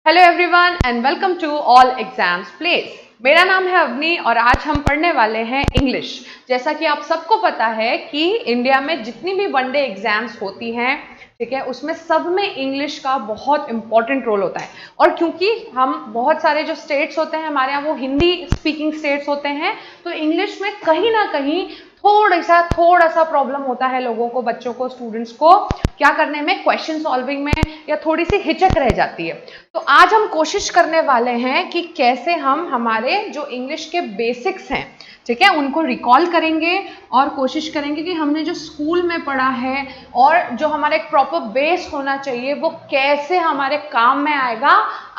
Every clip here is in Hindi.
Hello everyone and welcome to all exams place. मेरा नाम है अवनी और आज हम पढ़ने वाले हैं इंग्लिश। जैसा कि आप सबको पता है कि इंडिया में जितनी भी वनडे एग्जाम्स होती हैं, ठीक है, उसमें सब में इंग्लिश का बहुत इंपॉर्टेंट रोल होता है। और क्योंकि हम बहुत सारे जो स्टेट्स होते हैं हमारे यहाँ वो हिंदी स्पीकिंग स्टेट्स होते हैं, तो इंग्लिश में कहीं ना कहीं थोड़ा सा प्रॉब्लम होता है लोगों को, बच्चों को, स्टूडेंट्स को क्या करने में, क्वेश्चन सॉल्विंग में, या थोड़ी सी हिचक रह जाती है। तो आज हम कोशिश करने वाले हैं कि कैसे हम हमारे जो इंग्लिश के बेसिक्स हैं, ठीक है, उनको रिकॉल करेंगे और कोशिश करेंगे कि हमने जो स्कूल में पढ़ा है और जो हमारा एक प्रॉपर बेस होना चाहिए वो कैसे हमारे काम में आएगा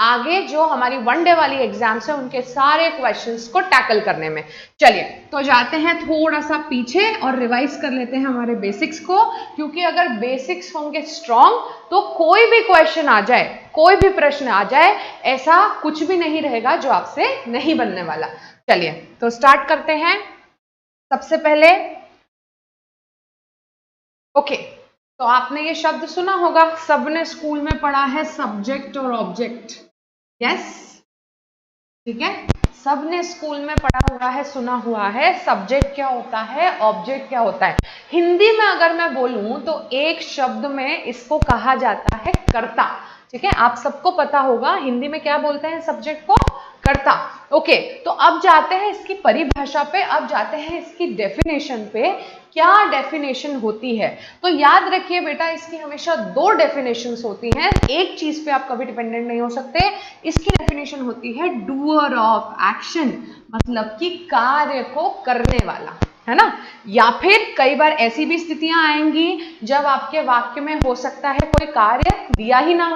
आगे जो हमारी वनडे वाली एग्जाम्स है उनके सारे क्वेश्चंस को टैकल करने में। चलिए तो जाते हैं थोड़ा सा पीछे और रिवाइज कर लेते हैं हमारे बेसिक्स को, क्योंकि अगर बेसिक्स होंगे स्ट्रांग तो कोई भी क्वेश्चन आ जाए, कोई भी प्रश्न आ जाए, ऐसा कुछ भी नहीं रहेगा जो आपसे नहीं बनने वाला। चलिए तो स्टार्ट करते हैं। सबसे पहले ओके, तो आपने ये शब्द सुना होगा, सबने स्कूल में पढ़ा है, सब्जेक्ट और ऑब्जेक्ट। यस, ठीक है, सबने स्कूल में पढ़ा हुआ है, सुना हुआ है, सब्जेक्ट क्या होता है, ऑब्जेक्ट क्या होता है। हिंदी में अगर मैं बोलूं तो एक शब्द में इसको कहा जाता है कर्ता। ठीक है, आप सबको पता होगा हिंदी में क्या बोलते हैं सब्जेक्ट को, कर्ता। ओके, तो अब जाते हैं इसकी परिभाषा पे, अब जाते हैं इसकी डेफिनेशन पे, क्या डेफिनेशन होती है। तो याद रखिए बेटा, इसकी हमेशा दो डेफिनेशंस होती हैं, एक चीज पे आप कभी डिपेंडेंट नहीं हो सकते। इसकी डेफिनेशन होती है डूअर ऑफ एक्शन, मतलब कि कार्य को करने वाला, है ना। या फिर कई बार ऐसी भी स्थितियां आएंगी जब आपके वाक्य में हो सकता है कोई कार्य दिया ही ना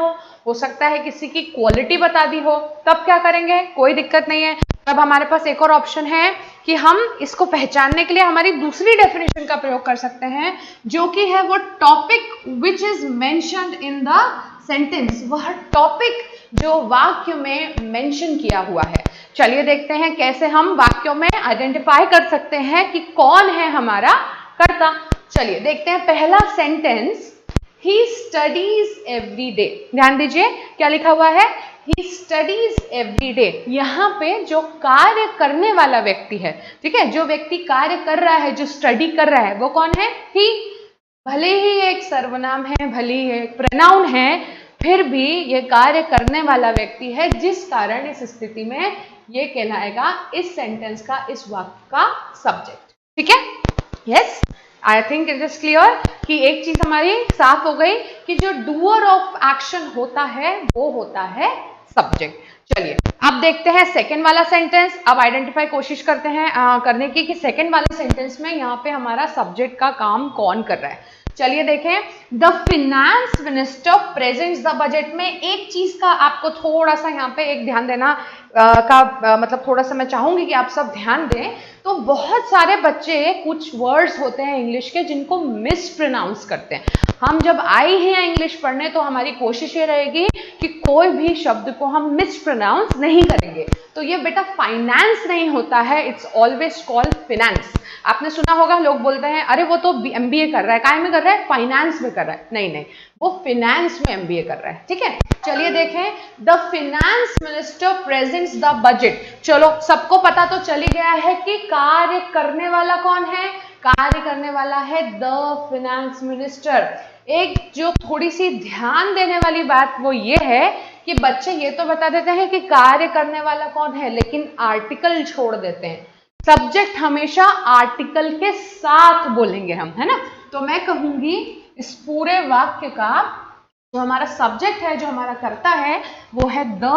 हो सकता है किसी की क्वालिटी बता दी हो, तब क्या करेंगे, कोई दिक्कत नहीं है। तब हमारे पास एक और ऑप्शन है कि हम इसको पहचानने के लिए हमारी दूसरी डेफिनेशन का प्रयोग कर सकते हैं, जो कि है वो topic which is mentioned in the sentence, वह टॉपिक जो वाक्य में मेंशन किया हुआ है। चलिए देखते हैं कैसे हम वाक्यों में आइडेंटिफाई कर सकते हैं कि कौन है हमारा कर्ता। चलिए देखते हैं पहला sentence, he studies every day। ध्यान दीजिए क्या लिखा हुआ है, he studies every day। यहाँ पे जो कार्य करने वाला व्यक्ति है, ठीक है, जो व्यक्ति कार्य कर रहा है, जो स्टडी कर रहा है, वो कौन है, he। भले ही एक सर्वनाम है, भले ही एक प्रोनाउन है, फिर भी ये कार्य करने वाला व्यक्ति है, जिस कारण इस स्थिति में ये कहलाएगा इस सेंटेंस का, इस वाक्य का सब्जेक्ट। ठीक है, yes, I think it is clear कि एक चीज हमारी साफ हो गई कि जो डूअर ऑफ एक्शन होता है वो होता है सब्जेक्ट। चलिए अब देखते हैं सेकंड वाला सेंटेंस। अब आइडेंटिफाई कोशिश करते हैं करने की कि सेकंड वाले सेंटेंस में यहाँ पे हमारा सब्जेक्ट का काम कौन कर रहा है। चलिए देखें, the finance minister presents the budget में एक चीज का आपको थोड़ा सा यहाँ पे एक ध्यान देना मतलब थोड़ा सा मैं चाहूंगी कि आप सब ध्यान दें। तो बहुत सारे बच्चे कुछ वर्ड्स होते हैं इंग्लिश के जिनको मिस प्रोनाउंस करते हैं। हम जब आए हैं इंग्लिश पढ़ने तो हमारी कोशिश ये रहेगी कि कोई भी शब्द को हम मिस प्रोनाउंस नहीं करेंगे। तो ये बेटा फाइनेंस नहीं होता है, इट्स ऑलवेज कॉल्ड फिनेंस। आपने सुना होगा लोग बोलते हैं अरे वो तो MBA कर रहा है, काय में कर रहा है, फाइनेंस में कर रहा है। नहीं नहीं, वो फिनेंस में MBA कर रहा है। ठीक है, चलिए देखें, the finance minister presents the budget. चलो सबको पता तो चली गया है कि कार्य करने वाला कौन है, कार्य करने वाला है द फिनेंस मिनिस्टर। एक जो थोड़ी सी ध्यान देने वाली बात वो ये है कि बच्चे ये तो बता देते हैं कि कार्य करने वाला कौन है, लेकिन आर्टिकल छोड़ देते हैं। सब्जेक्ट हमेशा आर्टिकल के साथ बोलेंगे हम, है ना। तो मैं कहूंगी इस पूरे वाक्य का जो हमारा सब्जेक्ट है, जो हमारा कर्ता है, वो है द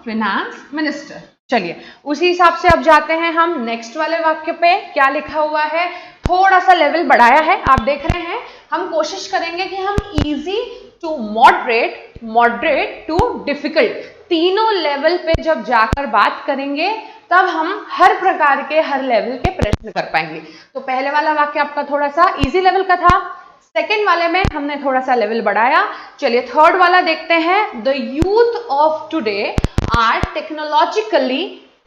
फिनेंस मिनिस्टर। चलिए उसी हिसाब से अब जाते हैं हम नेक्स्ट वाले वाक्य पे। क्या लिखा हुआ है, थोड़ा सा लेवल बढ़ाया है, आप देख रहे हैं। हम कोशिश करेंगे कि हम easy to moderate, moderate to difficult, तीनों लेवल पे जब जाकर बात करेंगे तब हम हर प्रकार के, हर लेवल के प्रश्न कर पाएंगे। तो पहले वाला वाक्य आपका थोड़ा सा इजी लेवल का था, सेकेंड वाले में हमने थोड़ा सा लेवल बढ़ाया। चलिए थर्ड वाला देखते हैं, the youth of today are technologically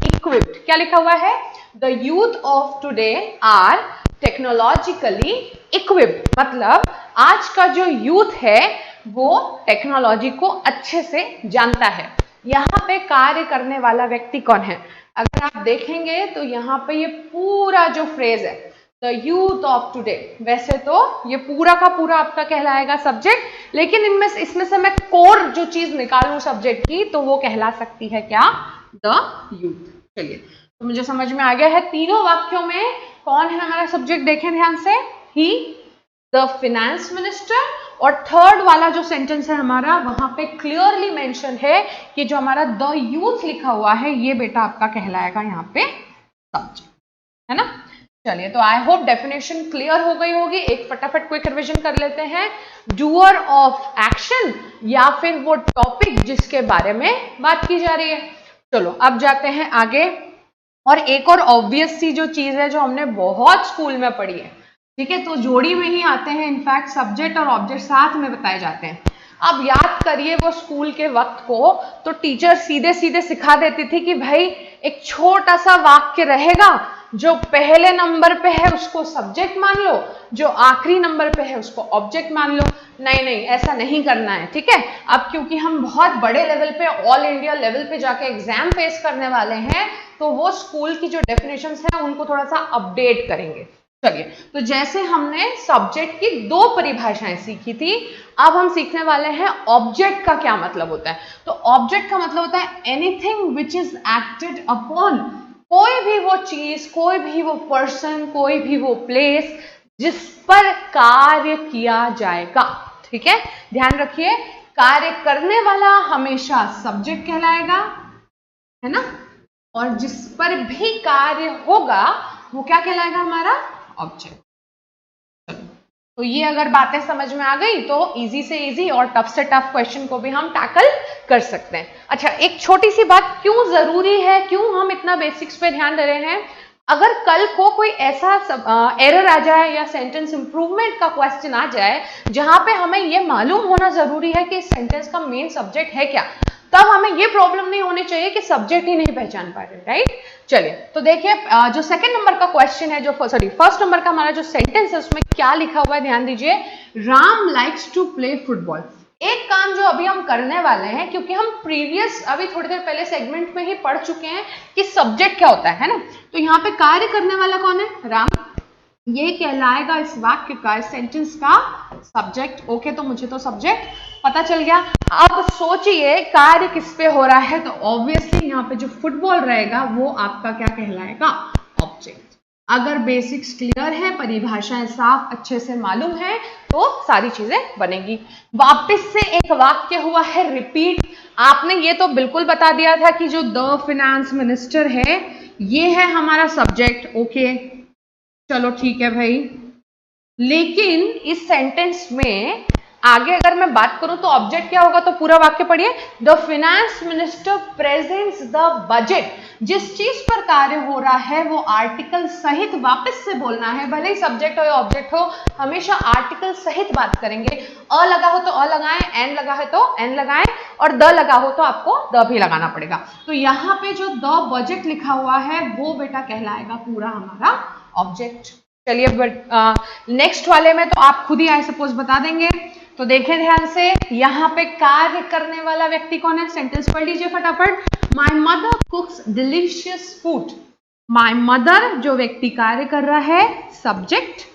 equipped. क्या लिखा हुआ है, the youth of today are technologically equipped, मतलब आज का जो यूथ है वो टेक्नोलॉजी को अच्छे से जानता है। यहाँ पे कार्य करने वाला व्यक्ति कौन है? अगर आप देखेंगे तो यहाँ पे ये पूरा जो फ्रेज है द यूथ ऑफ टुडे, वैसे तो ये पूरा का पूरा आपका कहलाएगा सब्जेक्ट, लेकिन इसमें से मैं कोर जो चीज निकालूं सब्जेक्ट की तो वो कहला सकती है क्या? The youth. चलिए, तो मुझे समझ में आ गया है तीनों वाक्यों में कौन है हमारा सब्जेक्ट, देखें ध्यान से, ही, द फिनेंस मिनिस्टर, और थर्ड वाला जो सेंटेंस है हमारा वहां पे क्लियरली मेंशन है कि जो हमारा द यूथ लिखा हुआ है ये बेटा आपका कहलाएगा यहाँ पे सब्जेक्ट, है ना। चलिए, तो आई होप डेफिनेशन क्लियर हो गई होगी। एक फटाफट क्विक रिवीजन कर लेते हैं। डूअर ऑफ एक्शन या फिर वो टॉपिक जिसके बारे में बात की जा रही है। चलो अब जाते हैं आगे, और एक और ऑब्वियस सी जो चीज है जो हमने बहुत स्कूल में पढ़ी है, ठीक है, तो जोड़ी में ही आते हैं, इनफैक्ट सब्जेक्ट और ऑब्जेक्ट साथ में बताए जाते हैं। अब याद करिए वो स्कूल के वक्त को, तो टीचर सीधे सीधे सिखा देती थी कि भाई एक छोटा सा वाक्य रहेगा, जो पहले नंबर पे है उसको सब्जेक्ट मान लो, जो आखिरी नंबर पे है उसको ऑब्जेक्ट मान लो। नहीं नहीं, ऐसा नहीं करना है, ठीक है। अब क्योंकि हम बहुत बड़े लेवल पे, ऑल इंडिया लेवल पे जाके एग्जाम फेस करने वाले हैं, तो वो स्कूल की जो डेफिनेशंस हैं उनको थोड़ा सा अपडेट करेंगे। चलिए, तो जैसे हमने सब्जेक्ट की दो परिभाषाएं सीखी थी, अब हम सीखने वाले हैं ऑब्जेक्ट का क्या मतलब होता है। तो ऑब्जेक्ट का मतलब होता है anything which is acted upon, कोई भी वो चीज, कोई भी वो पर्सन, कोई भी वो प्लेस जिस पर कार्य किया जाएगा, ठीक है। ध्यान रखिए, कार्य करने वाला हमेशा सब्जेक्ट कहलाएगा, है ना, और जिस पर भी कार्य होगा वो क्या कहलाएगा? हमारा ऑब्जेक्ट। तो ये अगर बातें समझ में आ गई तो इजी से इजी और टफ से टफ क्वेश्चन को भी हम टैकल कर सकते हैं। अच्छा, एक छोटी सी बात, क्यों जरूरी है, क्यों हम इतना बेसिक्स पे ध्यान दे रहे हैं? अगर कल को कोई ऐसा एरर आ जाए या सेंटेंस इंप्रूवमेंट का क्वेश्चन आ जाए जहां पे हमें ये मालूम होना जरूरी है कि सेंटेंस का मेन सब्जेक्ट है क्या, तब हमें ये प्रॉब्लम नहीं होनी चाहिए कि सब्जेक्ट ही नहीं पहचान पा रहे, राइट। चलिए, तो देखिए जो सेकंड नंबर का क्वेश्चन है, जो फर्स्ट नंबर का हमारा जो सेंटेंस है उसमें क्या लिखा हुआ है, ध्यान दीजिए। Ram likes to play football. एक काम जो अभी हम करने वाले हैं, क्योंकि हम प्रीवियस अभी थोड़ी देर पहले सेगमेंट में ही पढ़ चुके हैं कि सब्जेक्ट क्या होता है ना, तो यहाँ पे कार्य करने वाला कौन है? राम। ये कहलाएगा इस वाक्य का, इस सेंटेंस का सब्जेक्ट। ओके, तो मुझे तो सब्जेक्ट पता चल गया। अब सोचिए कार्य किस पे हो रहा है, तो ऑब्वियसली यहाँ पे जो फुटबॉल रहेगा वो आपका क्या कहलाएगा? ऑब्जेक्ट। अगर बेसिक्स क्लियर है, परिभाषाएं साफ अच्छे से मालूम है, तो सारी चीजें बनेगी। वापस से एक वाक्य हुआ है रिपीट। आपने ये तो बिल्कुल बता दिया था कि जो द फिनेंस मिनिस्टर है ये है हमारा सब्जेक्ट। ओके, चलो ठीक है भाई, लेकिन इस सेंटेंस में आगे अगर मैं बात करूं तो ऑब्जेक्ट क्या होगा? तो पूरा वाक्य पढ़िए। The finance minister presents the budget. जिस चीज पर कार्य हो रहा है वो आर्टिकल सहित वापस से बोलना है, भले ही सब्जेक्ट हो या ऑब्जेक्ट हो, हमेशा आर्टिकल सहित बात करेंगे। अ लगा हो तो अ लगाएं, एन लगा है तो एन लगाएं, और द लगा हो तो आपको द भी लगाना पड़ेगा। तो यहाँ पे जो द बजट लिखा हुआ है वो बेटा कहलाएगा पूरा हमारा ऑब्जेक्ट। चलिए, नेक्स्ट वाले में तो आप खुद ही आई सपोज बता देंगे। तो देखें ध्यान से, यहाँ पे कार्य करने वाला व्यक्ति कौन है? सेंटेंस पढ़ लीजिए फटाफट। My mother कुक्स delicious food. My mother, जो व्यक्ति कार्य कर रहा है, सब्जेक्ट।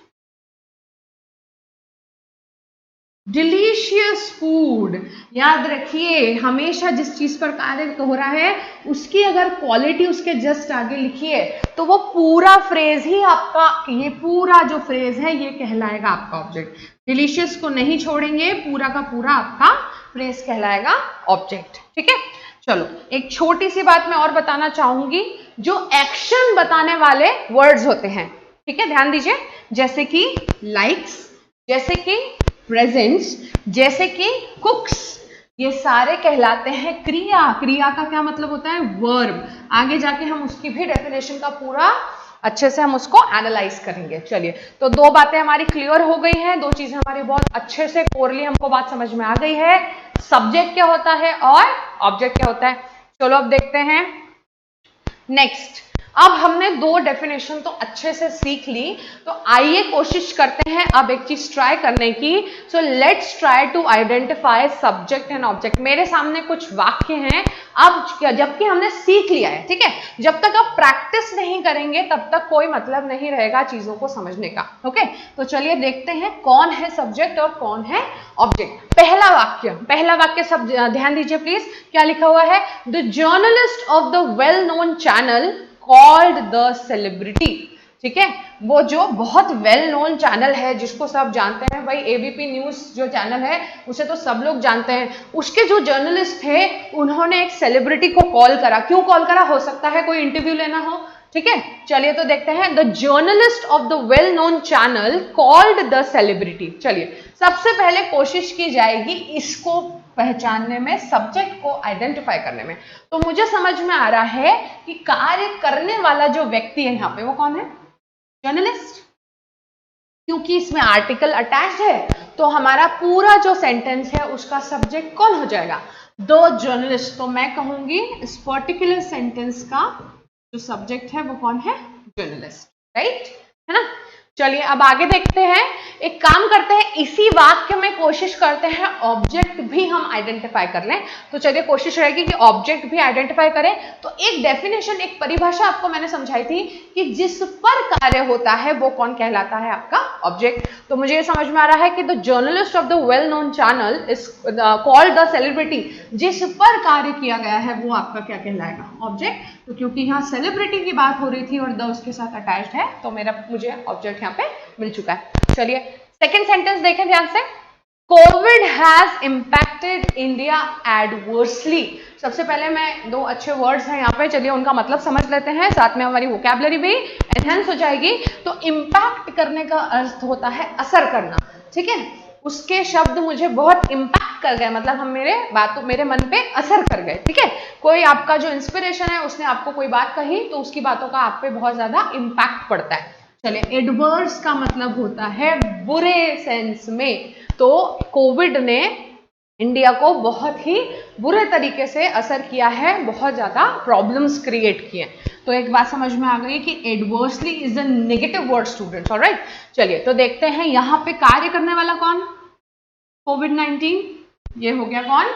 डिलीशियस फूड, याद रखिए हमेशा जिस चीज पर कार्य हो रहा है उसकी अगर क्वालिटी उसके जस्ट आगे लिखी है तो वो पूरा फ्रेज ही आपका, ये पूरा जो फ्रेज है ये कहलाएगा आपका ऑब्जेक्ट। डिलीशियस को नहीं छोड़ेंगे, पूरा का पूरा आपका फ्रेज कहलाएगा ऑब्जेक्ट, ठीक है। चलो, एक छोटी सी बात मैं और बताना चाहूंगी, जो एक्शन बताने वाले वर्ड्स होते हैं, ठीक है, ध्यान दीजिए, जैसे कि लाइक्स, जैसे कि प्रेजेंट्स, जैसे कि कुक्स, ये सारे कहलाते हैं क्रिया। क्रिया का क्या मतलब होता है? वर्ब। आगे जाके हम उसकी भी डेफिनेशन का पूरा अच्छे से हम उसको एनालाइज करेंगे। चलिए, तो दो बातें हमारी क्लियर हो गई हैं, दो चीजें हमारी बहुत अच्छे से कोरली हमको बात समझ में आ गई है। सब्जेक्ट क्या होता है और ऑब्जेक्ट क्या होता है। चलो अब देखते हैं नेक्स्ट। अब हमने दो डेफिनेशन तो अच्छे से सीख ली, तो आइए कोशिश करते हैं अब एक चीज ट्राई करने की। So let's try to identify subject and object. मेरे सामने कुछ वाक्य हैं, अब जबकि हमने सीख लिया है, ठीक है, जब तक आप प्रैक्टिस नहीं करेंगे तब तक कोई मतलब नहीं रहेगा चीजों को समझने का। ओके, तो चलिए देखते हैं कौन है सब्जेक्ट और कौन है ऑब्जेक्ट। पहला वाक्य सब ध्यान दीजिए प्लीज, क्या लिखा हुआ है? The journalist of the well known channel called the celebrity. ठीक है, वो जो बहुत वेल नोन चैनल है जिसको सब जानते हैं, भाई एबीपी न्यूज जो चैनल है उसे तो सब लोग जानते हैं, उसके जो जर्नलिस्ट थे उन्होंने एक सेलिब्रिटी को कॉल करा। क्यों कॉल करा? हो सकता है कोई इंटरव्यू लेना हो। ठीक है, चलिए तो देखते हैं। The journalist of the well known channel called the celebrity. चलिए सबसे पहले कोशिश की जाएगी इसको पहचानने में, सब्जेक्ट को आइडेंटिफाई करने में। तो मुझे समझ में आ रहा है कि कार्य करने वाला जो व्यक्ति है यहाँ पे वो कौन है? जर्नलिस्ट। क्योंकि इसमें आर्टिकल अटैच्ड है तो हमारा पूरा जो सेंटेंस है उसका सब्जेक्ट कौन हो जाएगा? The journalist. तो मैं कहूंगी इस पर्टिकुलर सेंटेंस का जो सब्जेक्ट है वो कौन है? जर्नलिस्ट, राइट, है ना। चलिए अब आगे देखते हैं। एक काम करते हैं, इसी वाक्य में कोशिश करते हैं ऑब्जेक्ट भी हम आइडेंटिफाई कर लें। तो चलिए कोशिश रहेगी कि ऑब्जेक्ट भी आइडेंटिफाई करें। तो एक डेफिनेशन, एक परिभाषा आपको मैंने समझाई थी कि जिस पर कार्य होता है वो कौन कहलाता है? आपका ऑब्जेक्ट। तो मुझे ये समझ में आ रहा है कि the journalist of the well known channel is called the celebrity. जिस पर कार्य किया गया है वो आपका क्या कहलाएगा? ऑब्जेक्ट। तो क्योंकि यहाँ सेलिब्रिटी की बात हो रही थी और द उसके साथ अटैच्ड है तो मुझे ऑब्जेक्ट यहाँ पे मिल चुका है। चलिए सेकेंड सेंटेंस देखें ध्यान से। Covid has impacted India adversely. सबसे पहले मैं दो अच्छे वर्ड्स हैं यहाँ पे, चलिए उनका मतलब समझ लेते हैं, साथ में हमारी वोकैबुलरी भी एनहांस हो जाएगी। तो इम्पैक्ट करने का अर्थ होता है असर करना। ठीक है, उसके शब्द मुझे बहुत इम्पैक्ट कर गए, मतलब हम मेरे मन पे असर कर गए। ठीक है, कोई आपका जो इंस्पिरेशन है उसने आपको कोई बात कही तो उसकी बातों का आप पे बहुत ज्यादा इम्पैक्ट पड़ता है। चलिए एडवर्स का मतलब होता है बुरे सेंस में। तो कोविड ने इंडिया को बहुत ही बुरे तरीके से असर किया है, बहुत ज्यादा प्रॉब्लम्स क्रिएट किए। तो एक बात समझ में आ गई कि adversely is a negative word students. Alright, चलिए तो देखते हैं यहाँ पे कार्य करने वाला कौन? कोविड-19। ये हो गया कौन?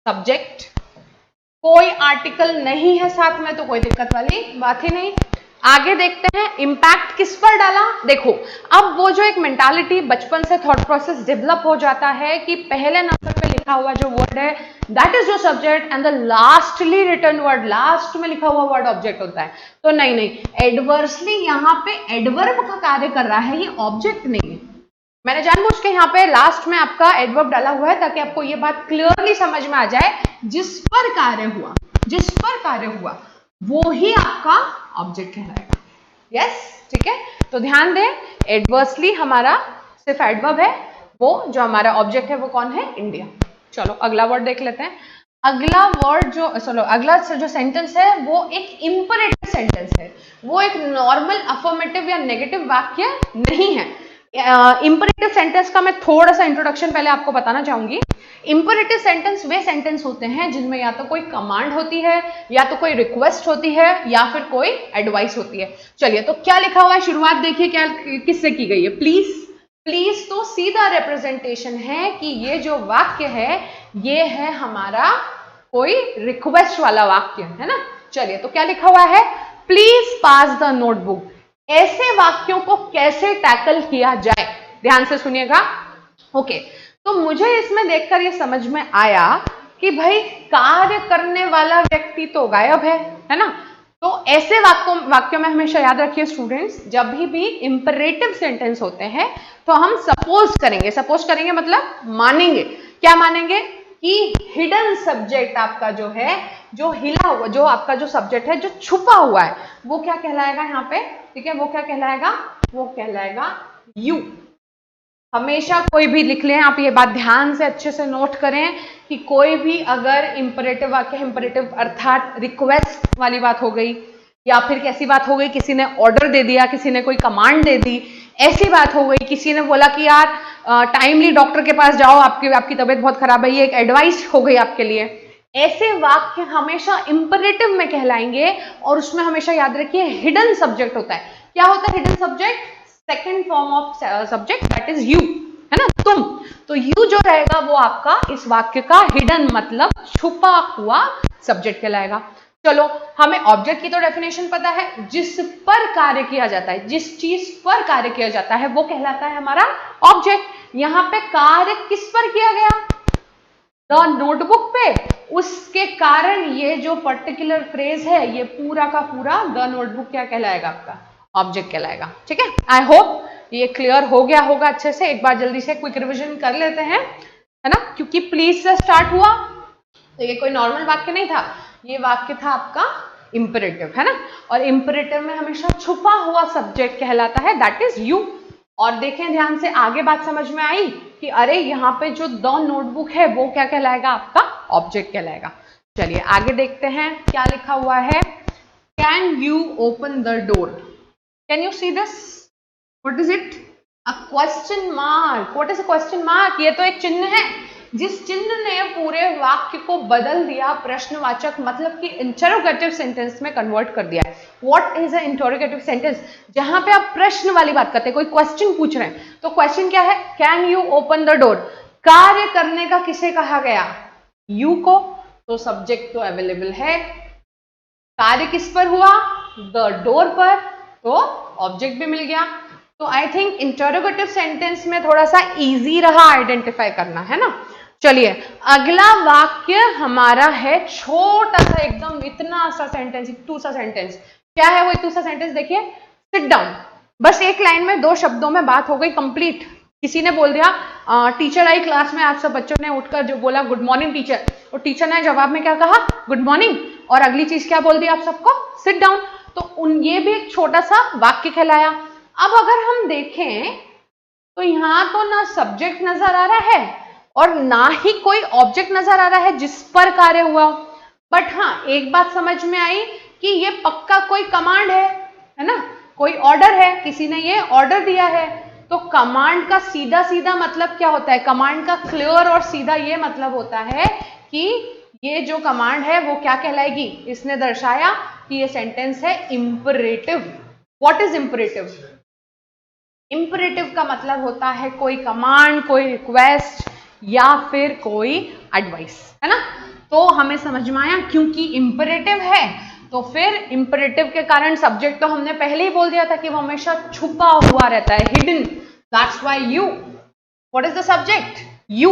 सब्जेक्ट। कोई आर्टिकल नहीं है साथ में तो कोई दिक्कत वाली बात ही नहीं। आगे देखते हैं इम्पैक्ट किस पर डाला। देखो अब वो जो एक मेंटालिटी बचपन से थॉट प्रोसेस डेवलप हो जाता है कि पहले नंबर पे लिखा हुआ जो वर्ड है that is your subject and the lastly return word, last में लिखा हुआ वर्ड ऑब्जेक्ट होता है। तो नहीं, एडवर्सली यहाँ पे एडवर्ब का कार्य कर रहा है, ये ऑब्जेक्ट नहीं है। मैंने जानबूझ के यहाँ पे लास्ट में आपका एडवर्ब डाला हुआ है ताकि आपको ये बात क्लियरली समझ में आ जाए। जिस पर कार्य हुआ वो ही आपका ऑब्जेक्ट कहलाएगा। यस, ठीक है, तो ध्यान दें एडवर्सली हमारा सिर्फ एडवर्ब है, वो जो हमारा ऑब्जेक्ट है वो कौन है? इंडिया। चलो अगला वर्ड देख लेते हैं। अगला जो सेंटेंस है वो एक इंपरेटिव सेंटेंस है, वो एक नॉर्मल अफर्मेटिव या नेगेटिव वाक्य नहीं है। इंपरेटिव सेंटेंस का मैं थोड़ा सा इंट्रोडक्शन पहले आपको बताना चाहूंगी। इंपरेटिव सेंटेंस वे सेंटेंस होते हैं जिनमें या तो कोई कमांड होती है, या तो कोई रिक्वेस्ट होती है, या फिर कोई एडवाइस होती है। चलिए तो क्या लिखा हुआ है, शुरुआत देखिए क्या किससे की गई है। प्लीज तो सीधा रिप्रेजेंटेशन है कि ये जो वाक्य है ये है हमारा कोई रिक्वेस्ट वाला वाक्य है ना। चलिए तो क्या लिखा हुआ है, प्लीज पास द नोटबुक। ऐसे वाक्यों को कैसे टैकल किया जाए, ध्यान से सुनिएगा। ओके, तो मुझे इसमें देखकर ये समझ में आया कि भाई कार्य करने वाला व्यक्ति तो गायब है ना। तो ऐसे वाक्यों में हमेशा याद रखिए स्टूडेंट्स, जब भी इंपरेटिव सेंटेंस होते हैं तो हम सपोज करेंगे मतलब मानेंगे। क्या मानेंगे? कि हिडन सब्जेक्ट आपका जो है, जो हिला हुआ, जो आपका जो सब्जेक्ट है जो छुपा हुआ है वो क्या कहलाएगा यहाँ पे? ठीक है, वो क्या कहलाएगा? वो कहलाएगा यू। हमेशा कोई भी लिख लें आप, ये बात ध्यान से अच्छे से नोट करें कि कोई भी अगर इंपरेटिव वाक्य, इंपरेटिव अर्थात रिक्वेस्ट वाली बात हो गई, या फिर कैसी बात हो गई, किसी ने ऑर्डर दे दिया, किसी ने कोई कमांड दे दी, ऐसी बात हो गई, किसी ने बोला कि यार टाइमली डॉक्टर के पास जाओ, आपकी तबीयत बहुत खराब है, ये एक एडवाइस हो गई आपके लिए। ऐसे वाक्य हमेशा इंपरेटिव में कहलाएंगे और उसमें हमेशा याद रखिए हिडन सब्जेक्ट होता है। क्या होता है hidden subject? Second form of subject that is you, है ना, तुम। तो यू जो रहेगा वो आपका इस वाक्य का हिडन मतलब छुपा हुआ सब्जेक्ट कहलाएगा। चलो हमें ऑब्जेक्ट की तो डेफिनेशन पता है, जिस पर कार्य किया जाता है, जिस चीज पर कार्य किया जाता है वो कहलाता है हमारा ऑब्जेक्ट। यहाँ पे कार्य किस पर किया गया? द नोटबुक पे, उसके कारण ये जो पर्टिकुलर फ्रेज है ये पूरा का पूरा द नोटबुक क्या कहलाएगा? आपका ऑब्जेक्ट कहलाएगा। ठीक है, आई होप ये क्लियर हो गया होगा अच्छे से। एक बार जल्दी से क्विक रिवीजन कर लेते हैं, है ना, क्योंकि प्लीज से स्टार्ट हुआ तो ये कोई नॉर्मल वाक्य नहीं था, ये वाक्य था आपका इंपरेटिव, है ना, और इंपरेटिव में हमेशा छुपा हुआ सब्जेक्ट कहलाता है दैट इज यू। और देखें ध्यान से, आगे बात समझ में आई कि अरे यहाँ पे जो द नोटबुक है वो क्या कहलाएगा? आपका ऑब्जेक्ट कहलाएगा। चलिए आगे देखते हैं क्या लिखा हुआ है। Can you open the door? Can you see this? What is it? A question mark. What is a question mark? ये तो एक चिन्ह है, जिस चिन्ह ने पूरे वाक्य को बदल दिया, प्रश्नवाचक मतलब कि इंटरोगेटिव सेंटेंस में कन्वर्ट कर दिया है। What is a interrogative sentence? जहां पे आप प्रश्न वाली बात करते हैं, कोई क्वेश्चन पूछ रहे हैं, तो क्वेश्चन क्या है? Can you open the door. कार्य करने का किसे कहा गया? यू को, तो सब्जेक्ट तो अवेलेबल है। कार्य किस पर हुआ? द डोर पर, तो ऑब्जेक्ट भी मिल गया। तो आई थिंक इंटरोगेटिव सेंटेंस में थोड़ा सा इजी रहा आइडेंटिफाई करना, है ना। चलिए अगला वाक्य हमारा है छोटा सा एकदम, इतना सा सेंटेंस, इतू सा सेंटेंस। क्या है वो इतू सा सेंटेंस? देखिए, सिट डाउन। बस एक लाइन में दो शब्दों में बात हो गई कंप्लीट। किसी ने बोल दिया टीचर आई क्लास में, आप सब बच्चों ने उठकर जो बोला गुड मॉर्निंग टीचर, और टीचर ने जवाब में क्या कहा? Good morning. और अगली चीज क्या बोल दी आप सबको? Sit down. तो ये भी एक छोटा सा वाक्य कहलाया। अब अगर हम देखें तो यहां तो ना सब्जेक्ट नजर आ रहा है और ना ही कोई ऑब्जेक्ट नजर आ रहा है जिस पर कार्य हुआ। बट हाँ, एक बात समझ में आई कि ये पक्का कोई कमांड है ना, कोई ऑर्डर है, किसी ने ये ऑर्डर दिया है। तो कमांड का सीधा सीधा मतलब क्या होता है? कमांड का क्लियर और सीधा ये मतलब होता है कि ये जो कमांड है वो क्या कहलाएगी? इसने दर्शाया कि ये सेंटेंस है imperative. What is imperative? Imperative का मतलब होता है कोई कमांड, कोई रिक्वेस्ट या फिर कोई एडवाइस, है ना। तो हमें समझ में आया, क्योंकि इंपरेटिव है तो फिर इंपरेटिव के कारण सब्जेक्ट तो हमने पहले ही बोल दिया था कि वो हमेशा छुपा हुआ रहता है, hidden. That's why you. What is the subject? You.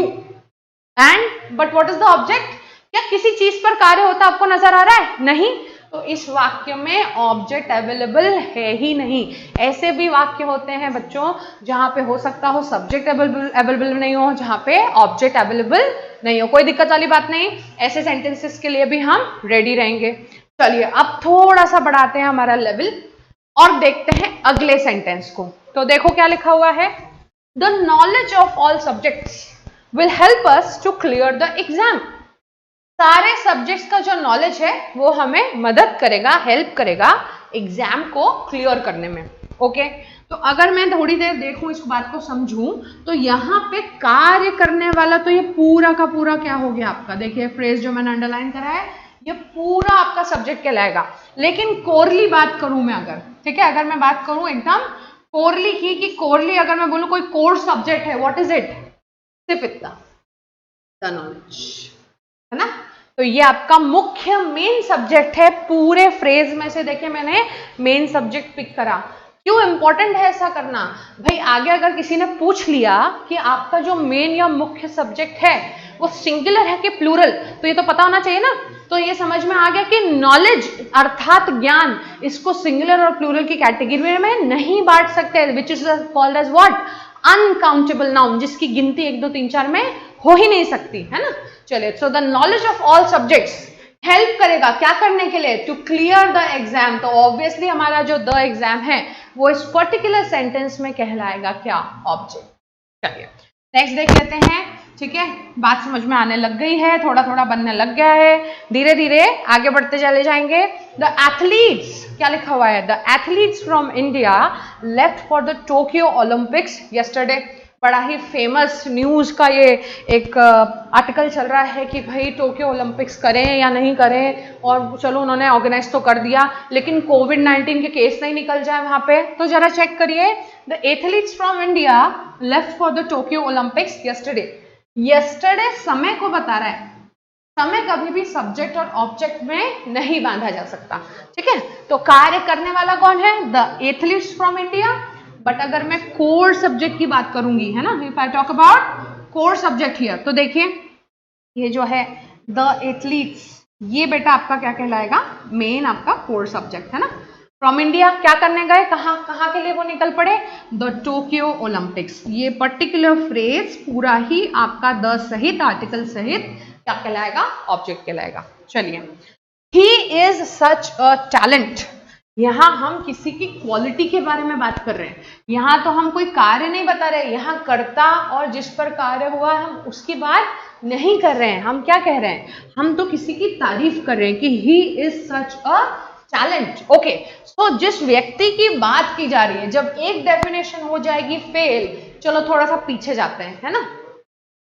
And but what is the object? क्या किसी चीज पर कार्य होता आपको नजर आ रहा है? नहीं। तो इस वाक्य में ऑब्जेक्ट अवेलेबल है ही नहीं। ऐसे भी वाक्य होते हैं बच्चों जहां पे हो सकता हो सब्जेक्ट अवेलेबल नहीं हो, जहां पे ऑब्जेक्ट अवेलेबल नहीं हो। कोई दिक्कत वाली बात नहीं, ऐसे सेंटेंसेस के लिए भी हम रेडी रहेंगे। चलिए अब थोड़ा सा बढ़ाते हैं हमारा लेवल और देखते हैं अगले सेंटेंस को। तो देखो क्या लिखा हुआ है। The knowledge of all subjects will help us to clear the exam. सारे सब्जेक्ट्स का जो नॉलेज है वो हमें मदद करेगा, हेल्प करेगा एग्जाम को क्लियर करने में। ओके, तो अगर मैं थोड़ी देर देखूं, इस बात को समझूं, तो यहाँ पे कार्य करने वाला तो ये पूरा का पूरा क्या हो गया आपका? देखिए फ्रेज जो मैंने अंडरलाइन करा है ये पूरा आपका सब्जेक्ट कहलाएगा। लेकिन कोरली बात करूं मैं, अगर ठीक है, अगर मैं बात करूं एकदम कोरली की, कि कोरली अगर मैं बोलूं कोई कोर सब्जेक्ट है, व्हाट इज इट? सिर्फ इतना, द नॉलेज, है ना। तो ये आपका मुख्य मेन सब्जेक्ट है पूरे फ्रेज में से। देखिए मैंने मेन सब्जेक्ट पिक करा। क्यों इंपॉर्टेंट है ऐसा करना? भाई आगे अगर किसी ने पूछ लिया कि आपका जो मेन या मुख्य सब्जेक्ट है वो सिंगुलर है कि प्लूरल, तो ये तो पता होना चाहिए ना। तो ये समझ में आ गया कि नॉलेज अर्थात ज्ञान, इसको सिंगुलर और प्लूरल की कैटेगरी में नहीं बांट सकते, which is called as what? Uncountable noun, जिसकी गिनती 1 2 3 4 में हो ही नहीं सकती, है ना। चलिए, so the knowledge of all subjects help करेगा क्या करने के लिए? To clear the exam. तो ऑब्वियसली हमारा जो द एग्जाम है वो इस पर्टिकुलर सेंटेंस में कहलाएगा क्या? ऑब्जेक्ट। चलिए नेक्स्ट देख लेते हैं। ठीक है, बात समझ में आने लग गई है, थोड़ा थोड़ा बनने लग गया है, धीरे धीरे आगे बढ़ते चले जाएंगे। द एथलीट्स, क्या लिखा हुआ है? The athletes from India left for the Tokyo Olympics yesterday. बड़ा ही फेमस न्यूज का ये एक आर्टिकल चल रहा है कि भाई टोक्यो ओलंपिक्स करें या नहीं करें, और चलो उन्होंने ऑर्गेनाइज तो कर दिया, लेकिन कोविड-19 के केस नहीं निकल जाए वहां पे। तो जरा चेक करिए, the athletes from India left for the Tokyo Olympics yesterday समय को बता रहा है। समय कभी भी सब्जेक्ट और ऑब्जेक्ट में नहीं बांधा जा सकता, ठीक है। तो कार्य करने वाला कौन है? The athletes from India. But अगर मैं कोर सब्जेक्ट की बात करूंगी, है ना, if I talk about core subject here, तो देखिए ये जो है द एथलीट्स, ये बेटा आपका क्या कहलाएगा? मेन आपका कोर सब्जेक्ट है ना। फ्रॉम इंडिया क्या करने गए? कहाँ के लिए वो निकल पड़े? The Tokyo Olympics. ये पर्टिकुलर फ्रेज पूरा ही आपका द सहित, आर्टिकल सहित क्या कहलाएगा? ऑब्जेक्ट कहलाएगा। चलिए, he is such a talent. यहाँ हम किसी की क्वालिटी के बारे में बात कर रहे हैं, यहाँ तो हम कोई कार्य नहीं बता रहे, यहाँ कर्ता और जिस पर कार्य हुआ हम उसकी बात नहीं कर रहे हैं। हम क्या कह रहे हैं? हम तो किसी की तारीफ कर रहे हैं कि he is such a talent. Okay, तो जिस व्यक्ति की बात की जा रही है, जब एक डेफिनेशन हो जाएगी फेल, चलो थोड़ा सा पीछे जाते हैं, है ना,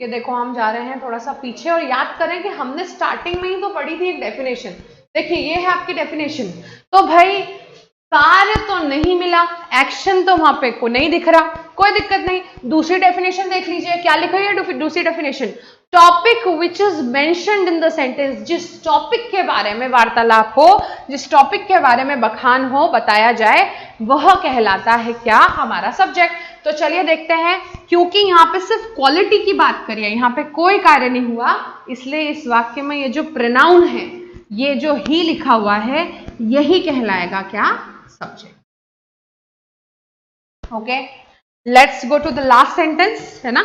कि देखो हम जा रहे हैं थोड़ा सा पीछे और याद करें कि हमने स्टार्टिंग में ही तो पढ़ी थी एक डेफिनेशन। देखिए ये है आपकी डेफिनेशन। तो भाई कार्य तो नहीं मिला, एक्शन तो वहां पे को नहीं दिख रहा, कोई दिक्कत नहीं। दूसरी डेफिनेशन देख लीजिए, क्या लिखा है दूसरी definition? Topic which is mentioned in the sentence. जिस टॉपिक के बारे में वार्तालाप हो, जिस टॉपिक के बारे में बखान हो, बताया जाए, वह कहलाता है क्या? हमारा सब्जेक्ट। तो चलिए देखते हैं, क्योंकि यहाँ पे सिर्फ क्वालिटी की बात करिए, यहाँ पे कोई कार्य नहीं हुआ, इसलिए इस वाक्य में ये जो प्रोनाउन है, ये जो ही लिखा हुआ है, यही कहलाएगा क्या? Subject. Okay, let's go to the last sentence, है ना।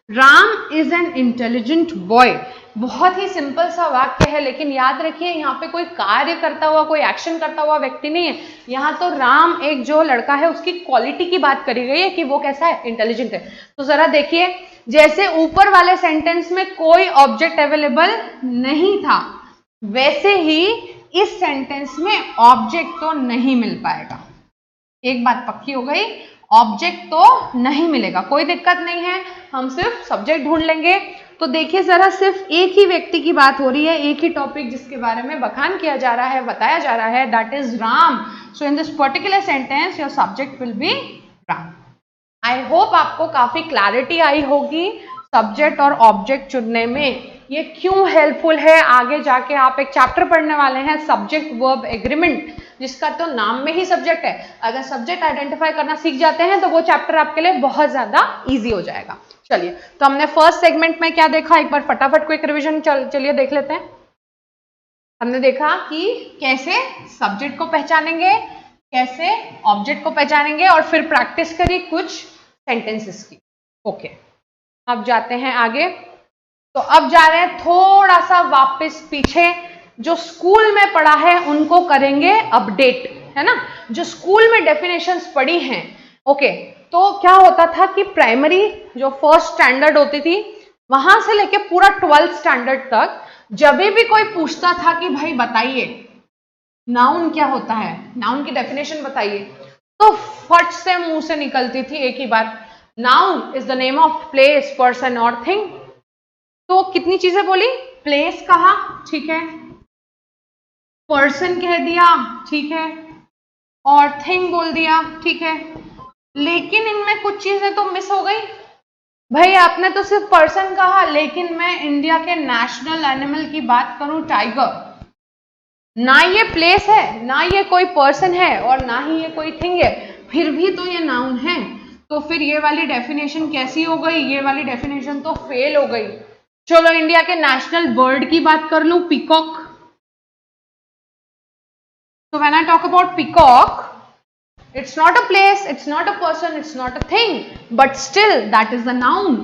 Ram is an intelligent boy. बहुत ही सिंपल सा वाक्य है, लेकिन याद रखिए यहाँ पे कोई कार्य करता हुआ, कोई एक्शन करता हुआ व्यक्ति नहीं है। यहाँ तो राम एक जो लड़का है उसकी क्वालिटी की बात करी गई है कि वो कैसा है? इंटेलिजेंट है। तो जरा देखिए, जैसे ऊपर वाले सेंटेंस में कोई ऑब्जेक्ट अवेलेबल नहीं था, वैसे ही इस सेंटेंस में ऑब्जेक्ट तो नहीं मिल पाएगा। एक बात पक्की हो गई, ऑब्जेक्ट तो नहीं मिलेगा, कोई दिक्कत नहीं है, हम सिर्फ सब्जेक्ट ढूंढ लेंगे। तो देखिए जरा, सिर्फ एक ही व्यक्ति की बात हो रही है, एक ही टॉपिक जिसके बारे में बखान किया जा रहा है, बताया जा रहा है, that is Ram. So in this particular sentence your subject will be Ram. I hope आपको काफी क्लैरिटी आई होगी सब्जेक्ट और ऑब्जेक्ट चुनने में। ये क्यों हेल्पफुल है? आगे जाके आप एक चैप्टर पढ़ने वाले हैं, सब्जेक्ट वर्ब एग्रीमेंट, जिसका तो नाम में ही सब्जेक्ट है। अगर सब्जेक्ट आइडेंटिफाई करना सीख जाते हैं तो वो चैप्टर आपके लिए बहुत ज्यादा इजी हो जाएगा। चलिए, तो हमने फर्स्ट सेगमेंट में क्या देखा, एक बार फटाफट क्विक रिवीजन चलिए देख लेते हैं। हमने देखा कि कैसे सब्जेक्ट को पहचानेंगे, कैसे ऑब्जेक्ट को पहचानेंगे, और फिर प्रैक्टिस करी कुछ सेंटेंसेस की। ओके, अब जाते हैं आगे। तो अब जा रहे हैं थोड़ा सा वापस पीछे, जो स्कूल में पढ़ा है उनको करेंगे अपडेट, है ना। जो स्कूल में डेफिनेशंस पढ़ी हैं, ओके, तो क्या होता था कि प्राइमरी जो फर्स्ट स्टैंडर्ड होती थी, वहां से लेके पूरा 12th स्टैंडर्ड तक जब भी कोई पूछता था कि भाई बताइए नाउन क्या होता है, नाउन की डेफिनेशन बताइए, तो फट से मुंह से निकलती थी एक ही बात, noun is the name of place, person और थिंग। तो कितनी चीजें बोली? प्लेस कहा, ठीक है, पर्सन कह दिया, ठीक है, और थिंग बोल दिया, ठीक है, लेकिन इनमें कुछ चीजें तो मिस हो गई। भाई आपने तो सिर्फ पर्सन कहा, लेकिन मैं इंडिया के नेशनल एनिमल की बात करूं, टाइगर, ना ये प्लेस है, ना ये कोई पर्सन है, और ना ही ये कोई थिंग है, फिर भी तो ये नाउन है। तो फिर ये वाली डेफिनेशन कैसी हो गई? ये वाली डेफिनेशन तो फेल हो गई। चलो इंडिया के नेशनल बर्ड की बात कर लूं, peacock. So when I talk about peacock, it's not a place, it's not a person, it's not a thing, but still that is the noun.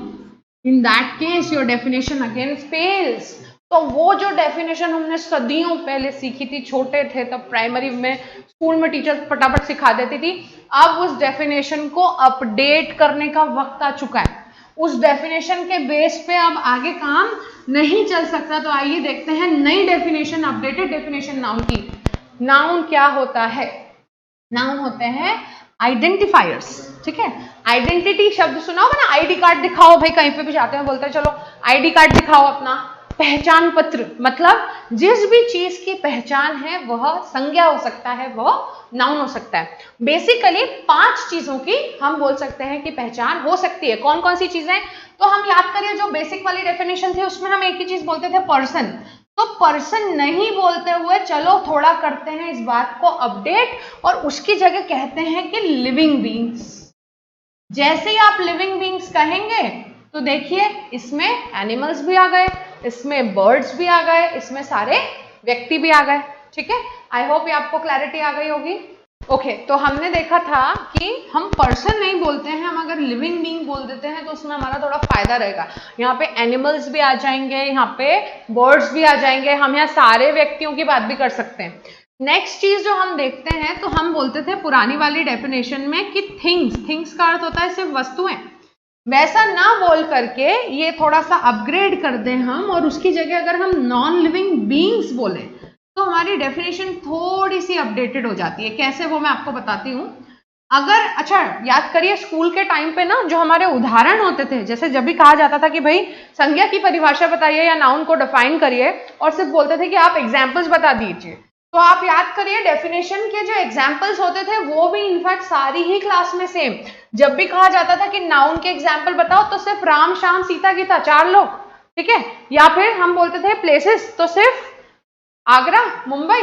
In that case your definition again fails. तो वो जो डेफिनेशन हमने सदियों पहले सीखी थी, छोटे थे तब प्राइमरी में, स्कूल में टीचर फटाफट सिखा देती थी, अब उस डेफिनेशन को अपडेट करने का वक्त आ चुका है। उस डेफिनेशन के बेस पे अब आगे काम नहीं चल सकता। तो आइए देखते हैं नई डेफिनेशन, अपडेटेड डेफिनेशन नाउन की। नाउन क्या होता है? नाउन होते हैं आइडेंटिफायर्स, ठीक है। आइडेंटिटी शब्द सुना होगा ना, आईडी कार्ड दिखाओ भाई, कहीं पे भी जाते हैं बोलते हैं चलो आईडी कार्ड दिखाओ अपना। पहचान पत्र मतलब जिस भी चीज की पहचान है वह संज्ञा हो सकता है, वह नाउन हो सकता है। बेसिकली 5 चीजों की हम बोल सकते हैं कि पहचान हो सकती है। कौन कौन सी चीजें, तो हम याद करिए जो बेसिक वाली डेफिनेशन थी उसमें हम एक ही चीज बोलते थे, पर्सन। तो पर्सन नहीं बोलते हुए चलो थोड़ा करते हैं इस बात को अपडेट और उसकी जगह कहते हैं कि लिविंग बीइंग्स। जैसे ही आप लिविंग बीइंग्स कहेंगे तो देखिए इसमें एनिमल्स भी आ गए, इसमें बर्ड्स भी आ गए, इसमें सारे व्यक्ति भी आ गए, ठीक है। आई होप ये आपको क्लैरिटी आ गई होगी। ओके, तो हमने देखा था कि हम पर्सन नहीं बोलते हैं, हम अगर लिविंग बीइंग बोल देते हैं तो उसमें हमारा थोड़ा फायदा रहेगा। यहाँ पे एनिमल्स भी आ जाएंगे, यहाँ पे बर्ड्स भी आ जाएंगे, हम यहाँ सारे व्यक्तियों की बात भी कर सकते हैं। नेक्स्ट चीज जो हम देखते हैं, तो हम बोलते थे पुरानी वाली डेफिनेशन में कि थिंग्स का अर्थ होता है सिर्फ वस्तुएं। वैसा ना बोल करके ये थोड़ा सा अपग्रेड कर दें हम, और उसकी जगह अगर हम नॉन लिविंग बीइंग्स बोले तो हमारी डेफिनेशन थोड़ी सी अपडेटेड हो जाती है। कैसे, वो मैं आपको बताती हूँ। अगर अच्छा याद करिए स्कूल के टाइम पे ना जो हमारे उदाहरण होते थे, जैसे जब भी कहा जाता था कि भाई संज्ञा की परिभाषा बताइए या नाउन को डिफाइन करिए, और सिर्फ बोलते थे कि आप एग्जाम्पल्स बता दीजिए, तो आप याद करिए डेफिनेशन के जो एग्जाम्पल्स होते थे वो भी इनफैक्ट सारी ही क्लास में सेम। जब भी कहा जाता था कि नाउन के एग्जाम्पल बताओ तो सिर्फ राम श्याम सीता गीता 4 लोग, ठीक है। या फिर हम बोलते थे प्लेसेस तो सिर्फ आगरा, मुंबई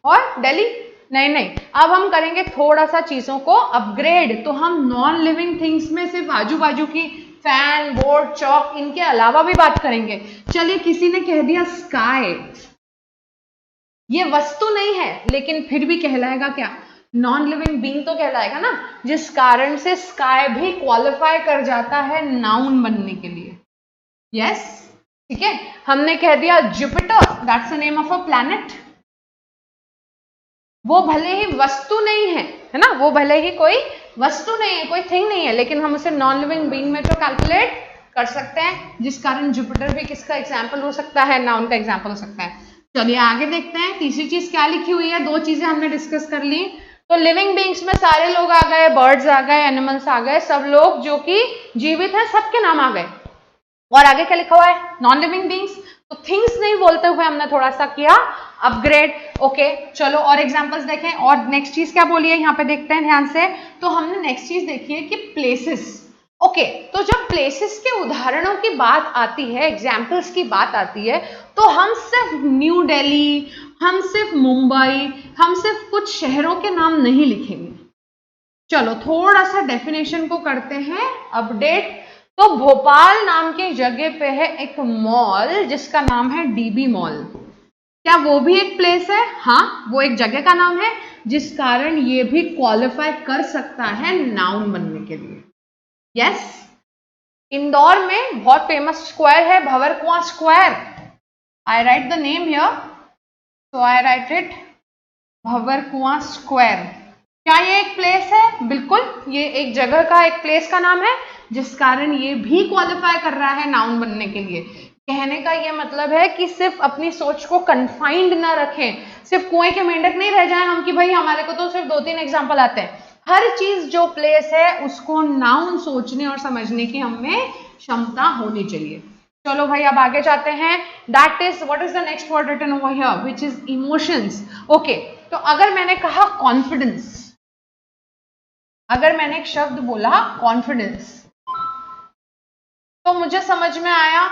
और दिल्ली। नहीं, अब हम करेंगे थोड़ा सा चीजों को अपग्रेड, तो हम नॉन लिविंग थिंग्स में सिर्फ आजू बाजू की फैन, बोर्ड, चौक, इनके अलावा भी बात करेंगे। चलिए किसी ने कह दिया स्काई, ये वस्तु नहीं है लेकिन फिर भी कहलाएगा क्या, नॉन लिविंग बीइंग तो कहलाएगा ना, जिस कारण से स्काई भी क्वालिफाई कर जाता है नाउन बनने के लिए। यस, ठीक है। हमने कह दिया Jupiter, that's the name of a planet. वो भले ही वस्तु नहीं है ना, वो भले ही कोई वस्तु नहीं है, कोई थिंग नहीं है, लेकिन हम उसे नॉन लिविंग बीइंग में तो कैलकुलेट कर सकते हैं, जिस कारण जुपिटर भी किसका एग्जाम्पल हो सकता है, नाउन का एग्जाम्पल हो सकता है। चलिए आगे देखते हैं तीसरी चीज क्या लिखी हुई है। 2 चीजें हमने डिस्कस कर ली, तो लिविंग बीइंग्स में सारे लोग आ गए, बर्ड्स आ गए, एनिमल्स आ गए, सब लोग जो कि जीवित है सबके नाम आ गए। और आगे क्या लिखा हुआ है, नॉन लिविंग बीइंग्स, तो थिंग्स नहीं बोलते हुए हमने थोड़ा सा किया अपग्रेड। ओके चलो और एग्जांपल्स देखें, और नेक्स्ट चीज क्या बोली है यहाँ पे देखते हैं ध्यान से। तो हमने नेक्स्ट चीज देखी है कि प्लेसेस। ओके, तो जब प्लेसेस के उदाहरणों की बात आती है, एग्जाम्पल्स की बात आती है, तो हम सिर्फ न्यू दिल्ली, हम सिर्फ मुंबई, हम सिर्फ कुछ शहरों के नाम नहीं लिखेंगे। चलो थोड़ा सा डेफिनेशन को करते हैं अपडेट। तो भोपाल नाम की जगह पे है एक मॉल जिसका नाम है डीबी मॉल। क्या वो भी एक प्लेस है? हाँ, वो एक जगह का नाम है, जिस कारण ये भी क्वालिफाई कर सकता है नाउन बनने के लिए। यस, इंदौर में बहुत फेमस स्क्वायर है Bhanwarkuan square. I right the name here, so I right it Bhanwarkuan square. क्या ये एक प्लेस है? बिल्कुल, ये एक जगह का, एक प्लेस का नाम है, जिस कारण ये भी क्वालिफाई कर रहा है नाउन बनने के लिए। कहने का ये मतलब है कि सिर्फ अपनी सोच को कन्फाइंड ना रखें, सिर्फ कुएं के मेंढक नहीं रह जाएं हम कि भाई हमारे को तो सिर्फ 2-3 एग्जांपल आते हैं। हर चीज जो प्लेस है उसको नाउन सोचने और समझने की हमें क्षमता होनी चाहिए। चलो भाई अब आगे जाते हैं। That is what is the next word written over here, which is emotions. Okay, तो अगर मैंने कहा कॉन्फिडेंस, अगर मैंने एक शब्द बोला कॉन्फिडेंस, तो मुझे समझ में आया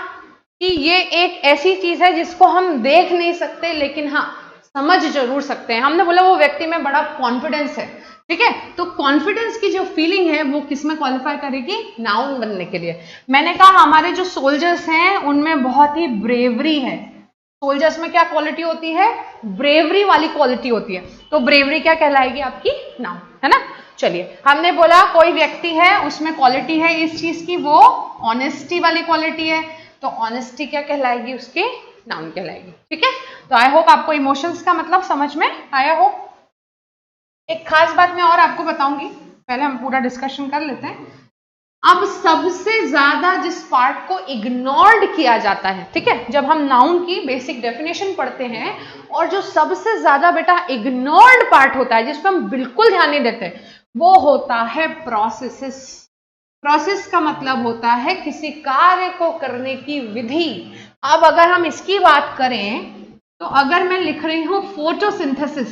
कि ये एक ऐसी चीज है जिसको हम देख नहीं सकते लेकिन हाँ समझ जरूर सकते हैं। हमने बोला वो व्यक्ति में बड़ा कॉन्फिडेंस है, ठीक है। तो कॉन्फिडेंस की जो फीलिंग है वो किसमें क्वालिफाई करेगी, नाउन बनने के लिए। मैंने कहा हमारे जो सोल्जर्स हैं उनमें बहुत ही ब्रेवरी है। सोल्जर्स में क्या क्वालिटी होती है, ब्रेवरी वाली क्वालिटी होती है। तो ब्रेवरी क्या कहलाएगी आपकी, नाउन, है ना। चलिए हमने बोला कोई व्यक्ति है उसमें क्वालिटी है इस चीज की, वो ऑनेस्टी वाली क्वालिटी है, तो ऑनेस्टी क्या कहलाएगी, उसकी नाउन कहलाएगी, ठीक है। तो आई होप आपको इमोशंस का मतलब समझ में आया हो। एक खास बात मैं और आपको बताऊंगी, पहले हम पूरा डिस्कशन कर लेते हैं। अब सबसे ज्यादा जिस पार्ट को इग्नोर्ड किया जाता है, ठीक है, जब हम नाउन की बेसिक डेफिनेशन पढ़ते हैं, और जो सबसे ज्यादा बेटा इग्नोर्ड पार्ट होता है जिस पर हम बिल्कुल ध्यान नहीं देते, वो होता है प्रोसेसेस। प्रोसेस का मतलब होता है किसी कार्य को करने की विधि। अब अगर हम इसकी बात करें तो अगर मैं लिख रही हूं फोटोसिंथेसिस,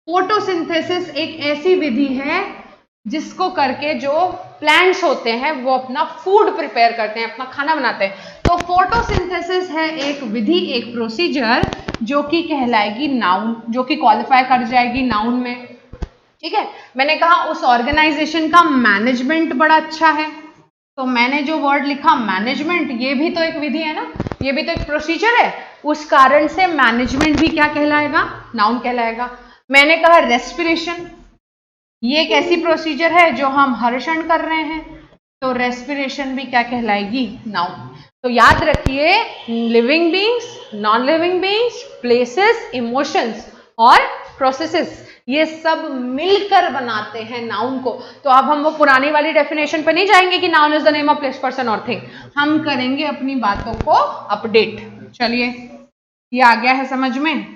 फोटोसिंथेसिस एक ऐसी विधि है जिसको करके जो प्लांट्स होते हैं वो अपना फूड प्रिपेयर करते हैं, अपना खाना बनाते हैं। तो फोटोसिंथेसिस है एक विधि, एक प्रोसीजर जो कि कहलाएगी नाउन, जो कि क्वालिफाई कर जाएगी नाउन में। ठीक है, मैंने कहा उस ऑर्गेनाइजेशन का मैनेजमेंट बड़ा अच्छा है, तो मैंने जो वर्ड लिखा मैनेजमेंट, ये भी तो एक विधि है ना, ये भी तो एक प्रोसीजर है, उस कारण से मैनेजमेंट भी क्या कहलाएगा, नाउन कहलाएगा। मैंने कहा रेस्पिरेशन, ये एक ऐसी प्रोसीजर है जो हम हर्षण कर रहे हैं, तो रेस्पिरेशन भी क्या कहलाएगी, नाउन। तो याद रखिए living beings, non living beings, places, emotions और प्रोसेसेस, ये सब मिलकर बनाते हैं नाउन को। तो अब हम वो पुरानी वाली डेफिनेशन पे नहीं जाएंगे कि noun is the name of place, person और थिंग, हम करेंगे अपनी बातों को अपडेट। चलिए ये आ गया है समझ में,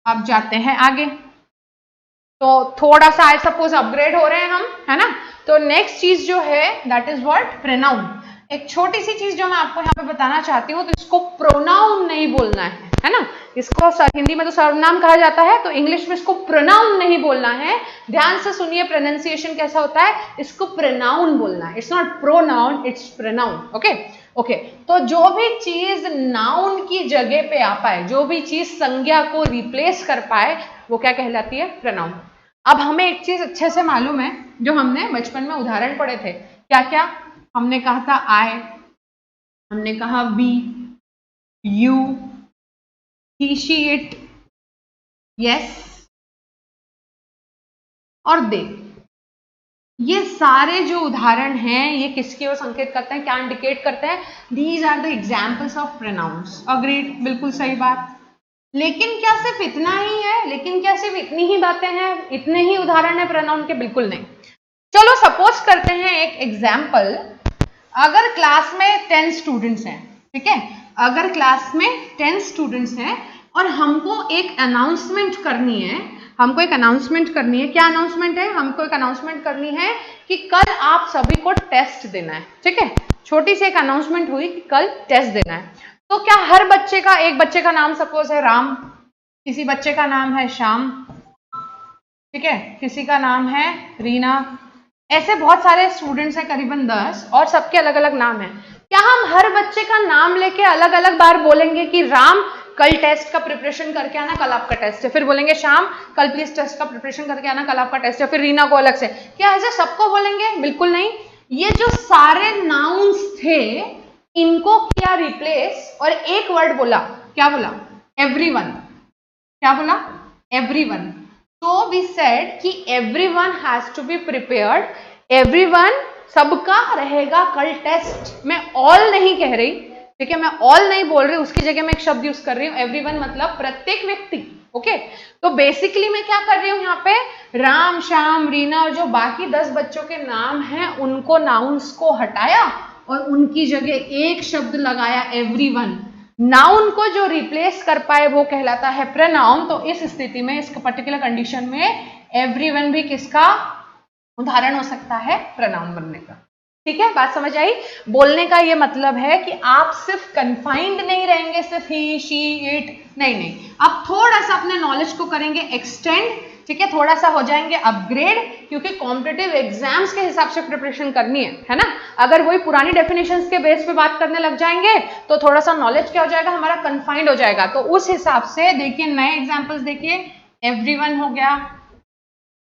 अब जाते हैं आगे। तो थोड़ा सा आई सपोज अपग्रेड हो रहे हैं हम, है ना। तो नेक्स्ट चीज जो है दैट इज व्हाट, प्रोनाउन। एक छोटी सी चीज जो मैं आपको यहाँ पे बताना चाहती हूँ, तो इसको प्रोनाउन नहीं बोलना है ना। इसको हिंदी में तो सर्वनाम कहा जाता है, तो इंग्लिश में इसको प्रोनाउन नहीं बोलना है। ध्यान से सुनिए प्रोनाउंसिएशन कैसा होता है, इसको प्रोनाउन बोलना है, it's not pronoun, it's pronoun. Okay okay, तो जो भी चीज नाउन की जगह पे आ पाए, जो भी चीज संज्ञा को रिप्लेस कर पाए, वो क्या कहलाती है, प्रोनाउन। अब हमें एक चीज अच्छे से मालूम है, जो हमने बचपन में उदाहरण पढ़े थे, क्या क्या हमने कहा था, आई, हमने कहा we, you, he, she, it, yes और दे। ये सारे जो उदाहरण हैं ये किसकी ओर संकेत करते हैं, क्या इंडिकेट करते हैं, these are the examples of pronouns. Agreed, बिल्कुल सही बात। लेकिन क्या सिर्फ इतना ही है, लेकिन क्या सिर्फ इतनी ही बातें हैं, इतने ही उदाहरण है प्रोनाउन के, बिल्कुल नहीं। चलो सपोज करते हैं एक एग्जाम्पल, अगर क्लास में 10 स्टूडेंट्स हैं, ठीक है, अगर क्लास में 10 स्टूडेंट्स हैं और हमको एक अनाउंसमेंट करनी है, हमको एक अनाउंसमेंट करनी है, क्या अनाउंसमेंट है, हमको एक अनाउंसमेंट करनी है कि कल आप सभी को टेस्ट देना है। ठीक है, छोटी सी एक अनाउंसमेंट हुई कि कल टेस्ट देना है। तो क्या हर बच्चे का, एक बच्चे का नाम सपोज है राम, किसी बच्चे का नाम है श्याम, ठीक है, किसी का नाम है रीना, ऐसे बहुत सारे स्टूडेंट्स हैं करीबन 10 और सबके अलग अलग नाम हैं। क्या हम हर बच्चे का नाम लेके अलग अलग बार बोलेंगे कि राम कल टेस्ट का प्रिपरेशन करके आना, कल आपका टेस्ट है, फिर बोलेंगे श्याम कल प्लीज टेस्ट का प्रिपरेशन करके आना, कल आपका टेस्ट है, फिर रीना को अलग से, क्या ऐसे सबको बोलेंगे, बिल्कुल नहीं। ये जो सारे नाउन्स थे इनको किया रिप्लेस और एक वर्ड बोला, क्या बोला, एवरीवन, क्या बोला, एवरीवन। तो वी सेड कि everyone has to be prepared, everyone सबका रहेगा कल टेस्ट। मैं ऑल नहीं कह रही, ठीक है, मैं ऑल नहीं बोल रही, उसकी जगह मैं एक शब्द यूज कर रही हूँ, एवरीवन मतलब प्रत्येक व्यक्ति। ओके, तो बेसिकली मैं क्या कर रही हूँ यहाँ पे, राम, श्याम, रीना और जो बाकी 10 बच्चों के नाम हैं उनको, नाउन्स को हटाया और उनकी जगह एक शब्द लगाया, एवरीवन। नाउन को जो रिप्लेस कर पाए वो कहलाता है प्रोनाउन। तो इस स्थिति में, इस पर्टिकुलर कंडीशन में एवरीवन भी किसका उदाहरण हो सकता है, प्रोनाउन बनने का। ठीक है, बात समझ आई। बोलने का ये मतलब है कि आप सिर्फ कन्फाइंड नहीं रहेंगे, सिर्फ ही, शी, इट, नहीं नहीं, आप थोड़ा सा अपने नॉलेज को करेंगे एक्सटेंड, ठीक है, थोड़ा सा हो जाएंगे अपग्रेड, क्योंकि कॉम्पिटिटिव एग्जाम्स के हिसाब से प्रिपरेशन करनी है ना। अगर वही पुरानी डेफिनेशंस के बेस पे बात करने लग जाएंगे तो थोड़ा सा नॉलेज क्या हो जाएगा, हमारा कन्फाइंड हो जाएगा। तो उस हिसाब से देखिए, नए एग्जाम्पल्स देखिए, एवरीवन हो गया,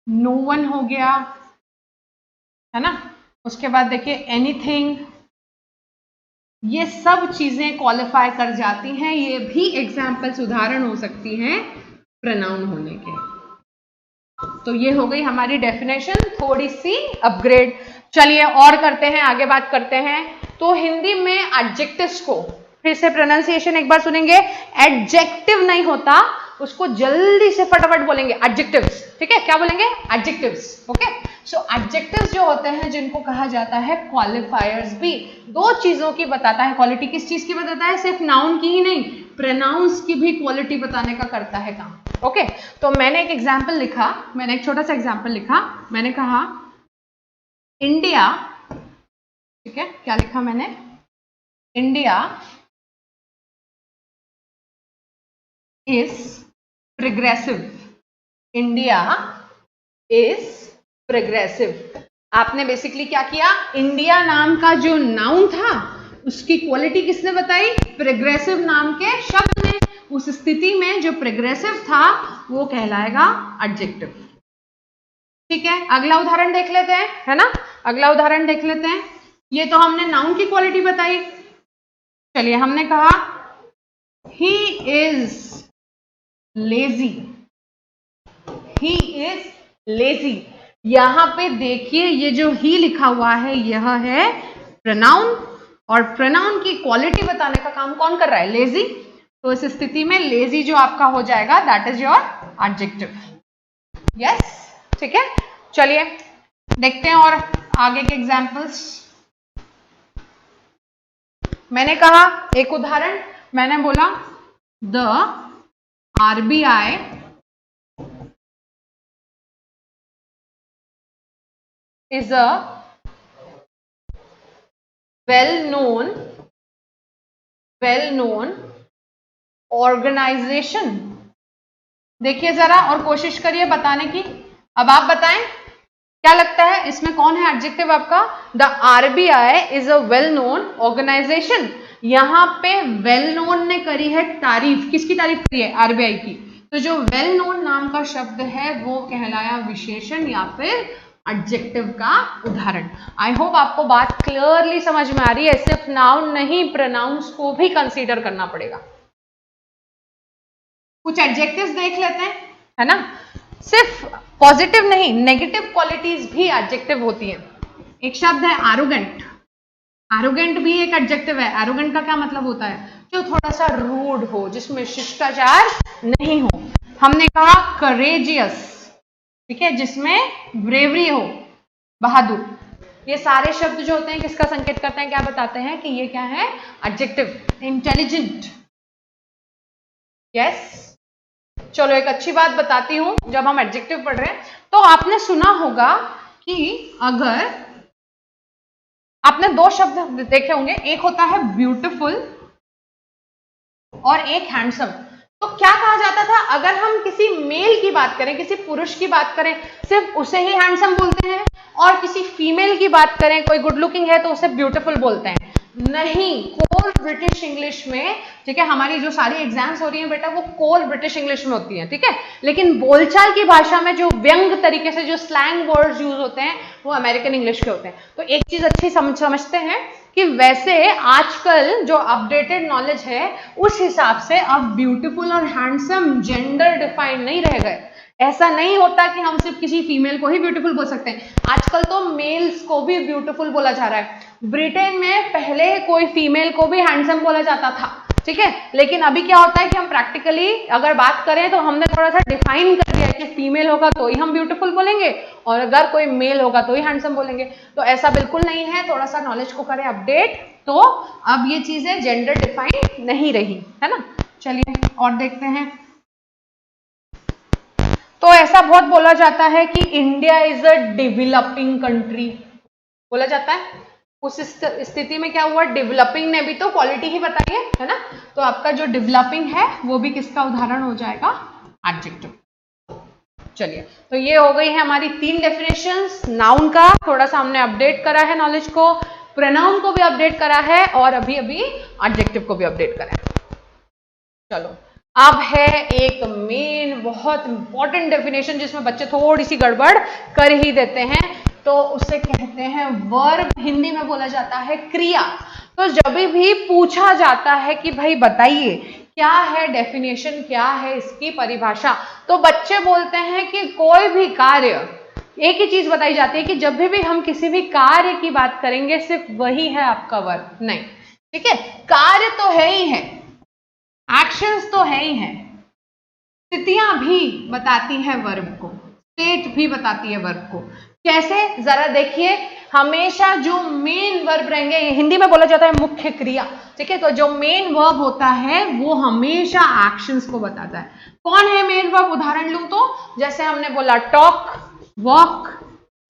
नो वन हो गया, है ना, उसके बाद देखिए एनीथिंग, ये सब चीजें क्वालिफाई कर जाती हैं, ये भी एग्जाम्पल्स उदाहरण हो सकती हैं प्रोनाउन होने के। तो ये हो गई हमारी डेफिनेशन, थोड़ी सी अपग्रेड। चलिए और करते हैं, आगे बात करते हैं। तो हिंदी में एडजेक्टिव्स को फिर से प्रोनाउंसिएशन एक बार सुनेंगे, एडजेक्टिव नहीं होता, उसको जल्दी से फटाफट बोलेंगे एडजेक्टिव्स। ठीक है, क्या बोलेंगे, एडजेक्टिव्स। ओके, सो एडजेक्टिव्स जो होते हैं जिनको कहा जाता है क्वालिफायर्स, भी दो चीजों की बताता है क्वालिटी। किस चीज की बताता है, सिर्फ नाउन की ही नहीं, प्रोनाउंस की भी क्वालिटी बताने का करता है काम। ओके, तो मैंने एक एग्जाम्पल लिखा, मैंने एक छोटा सा एग्जाम्पल लिखा, मैंने कहा इंडिया, ठीक है, क्या लिखा मैंने, India is progressive, India is progressive. आपने बेसिकली क्या किया, इंडिया नाम का जो नाउन था उसकी क्वालिटी किसने बताई, प्रोग्रेसिव नाम के शब्द ने। उस स्थिति में जो प्रोग्रेसिव था वो कहलाएगा एडजेक्टिव। ठीक है, अगला उदाहरण देख लेते हैं, है ना, अगला उदाहरण देख लेते हैं। ये तो हमने नाउन की क्वालिटी बताई। चलिए, हमने कहा he is lazy, he is lazy. यहां पे देखिए ये जो ही लिखा हुआ है यह है प्रोनाउन, और प्रोनाउन की क्वालिटी बताने का काम कौन कर रहा है, लेजी। तो इस स्थिति में लेजी जो आपका हो जाएगा that is your adjective. Yes, ठीक है, चलिए देखते हैं और आगे के एग्जांपल्स। मैंने कहा एक उदाहरण, मैंने बोला the RBI is a well-known organization। देखिए जरा और कोशिश करिए बताने की। अब आप बताएं क्या लगता है इसमें कौन है एडजेक्टिव आपका, the RBI is a well known organisation. यहां पे वेल नोन ने करी है तारीफ, किसकी तारीफ करी है, आरबीआई की। तो जो वेल नोन नाम का शब्द है वो कहलाया विशेषण या फिर एडजेक्टिव का उदाहरण। आई होप आपको बात क्लियरली समझ में आ रही है। सिर्फ नाउन नहीं, प्रोनाउंस को भी कंसीडर करना पड़ेगा। कुछ एडजेक्टिव्स देख लेते हैं, है ना, सिर्फ पॉजिटिव नहीं नेगेटिव क्वालिटीज भी एडजेक्टिव होती हैं। एक शब्द है एरोगेंट, एरोगेंट भी एक एडजेक्टिव है। एरोगेंट का क्या मतलब होता है, जो थोड़ा सा रूड हो, जिसमें शिष्टाचार नहीं हो। हमने कहा करेजियस, ठीक है, जिसमें ब्रेवरी हो, बहादुर। ये सारे शब्द जो होते हैं किसका संकेत करते हैं, क्या बताते हैं कि ये क्या है, एडजेक्टिव। Intelligent, yes. चलो एक अच्छी बात बताती हूं, जब हम एडजेक्टिव पढ़ रहे हैं तो आपने सुना होगा कि अगर आपने दो शब्द देखे होंगे, एक होता है ब्यूटीफुल और एक हैंडसम। तो क्या कहा जाता था, अगर हम किसी मेल की बात करें, किसी पुरुष की बात करें, सिर्फ उसे ही हैंडसम बोलते हैं, और किसी फीमेल की बात करें, कोई गुड लुकिंग है तो उसे ब्यूटीफुल बोलते हैं। नहीं, कोर ब्रिटिश इंग्लिश में, ठीक है, हमारी जो सारी एग्जाम्स हो रही हैं बेटा वो कोर ब्रिटिश इंग्लिश में होती हैं, ठीक है, लेकिन बोलचाल की भाषा में जो व्यंग तरीके से जो स्लैंग वर्ड्स यूज होते हैं वो अमेरिकन इंग्लिश के होते हैं। तो एक चीज अच्छी समझते हैं कि वैसे आजकल जो अपडेटेड नॉलेज है उस हिसाब से अब ब्यूटीफुल और हैंडसम जेंडर डिफाइन नहीं रह गए। ऐसा नहीं होता कि हम सिर्फ किसी फीमेल को ही ब्यूटीफुल बोल सकते हैं, आजकल तो मेल्स को भी ब्यूटीफुल बोला जा रहा है। ब्रिटेन में पहले कोई फीमेल को भी हैंडसम बोला जाता था, ठीक है, लेकिन अभी क्या होता है कि हम प्रैक्टिकली अगर बात करें तो हमने थोड़ा सा डिफाइन कर दिया कि फीमेल होगा तो ही हम ब्यूटीफुल बोलेंगे और अगर कोई मेल होगा तो ही हैंडसम बोलेंगे। तो ऐसा बिल्कुल नहीं है, थोड़ा सा नॉलेज को करें अपडेट, तो अब ये चीजें जेंडर डिफाइन नहीं रही, है ना। चलिए और देखते हैं। तो ऐसा बहुत बोला जाता है कि India is a developing country, बोला जाता है। उस स्थिति में क्या हुआ, डेवलपिंग ने भी तो क्वालिटी ही बताई है ना। तो आपका जो डेवलपिंग है वो भी किसका उदाहरण हो जाएगा, एडजेक्टिव। चलिए, तो ये हो गई है हमारी 3 डेफिनेशंस। नाउन का थोड़ा सा हमने अपडेट करा है नॉलेज को, प्रोनाउन को भी अपडेट करा है, और अभी अभी एडजेक्टिव को भी अपडेट करा है। चलो अब है एक मेन बहुत इंपॉर्टेंट डेफिनेशन जिसमें बच्चे थोड़ी सी गड़बड़ कर ही देते हैं, तो उसे कहते हैं वर्ब, हिंदी में बोला जाता है क्रिया। तो जब भी पूछा जाता है कि भाई बताइए क्या है डेफिनेशन, क्या है इसकी परिभाषा, तो बच्चे बोलते हैं कि कोई भी कार्य, एक ही चीज बताई जाती है कि जब भी हम किसी भी कार्य की बात करेंगे सिर्फ वही है आपका वर्ब, नहीं, ठीक है, कार्य तो है ही है, एक्शंस तो है ही है, स्थितियां भी बताती हैं वर्ब को, स्टेट भी बताती है वर्ब को। कैसे, जरा देखिए, हमेशा जो मेन वर्ब रहेंगे, हिंदी में बोला जाता है मुख्य क्रिया, ठीक है, तो जो मेन वर्ब होता है वो हमेशा एक्शंस को बताता है। कौन है मेन वर्ब? उदाहरण लूं तो जैसे हमने बोला टॉक, वॉक,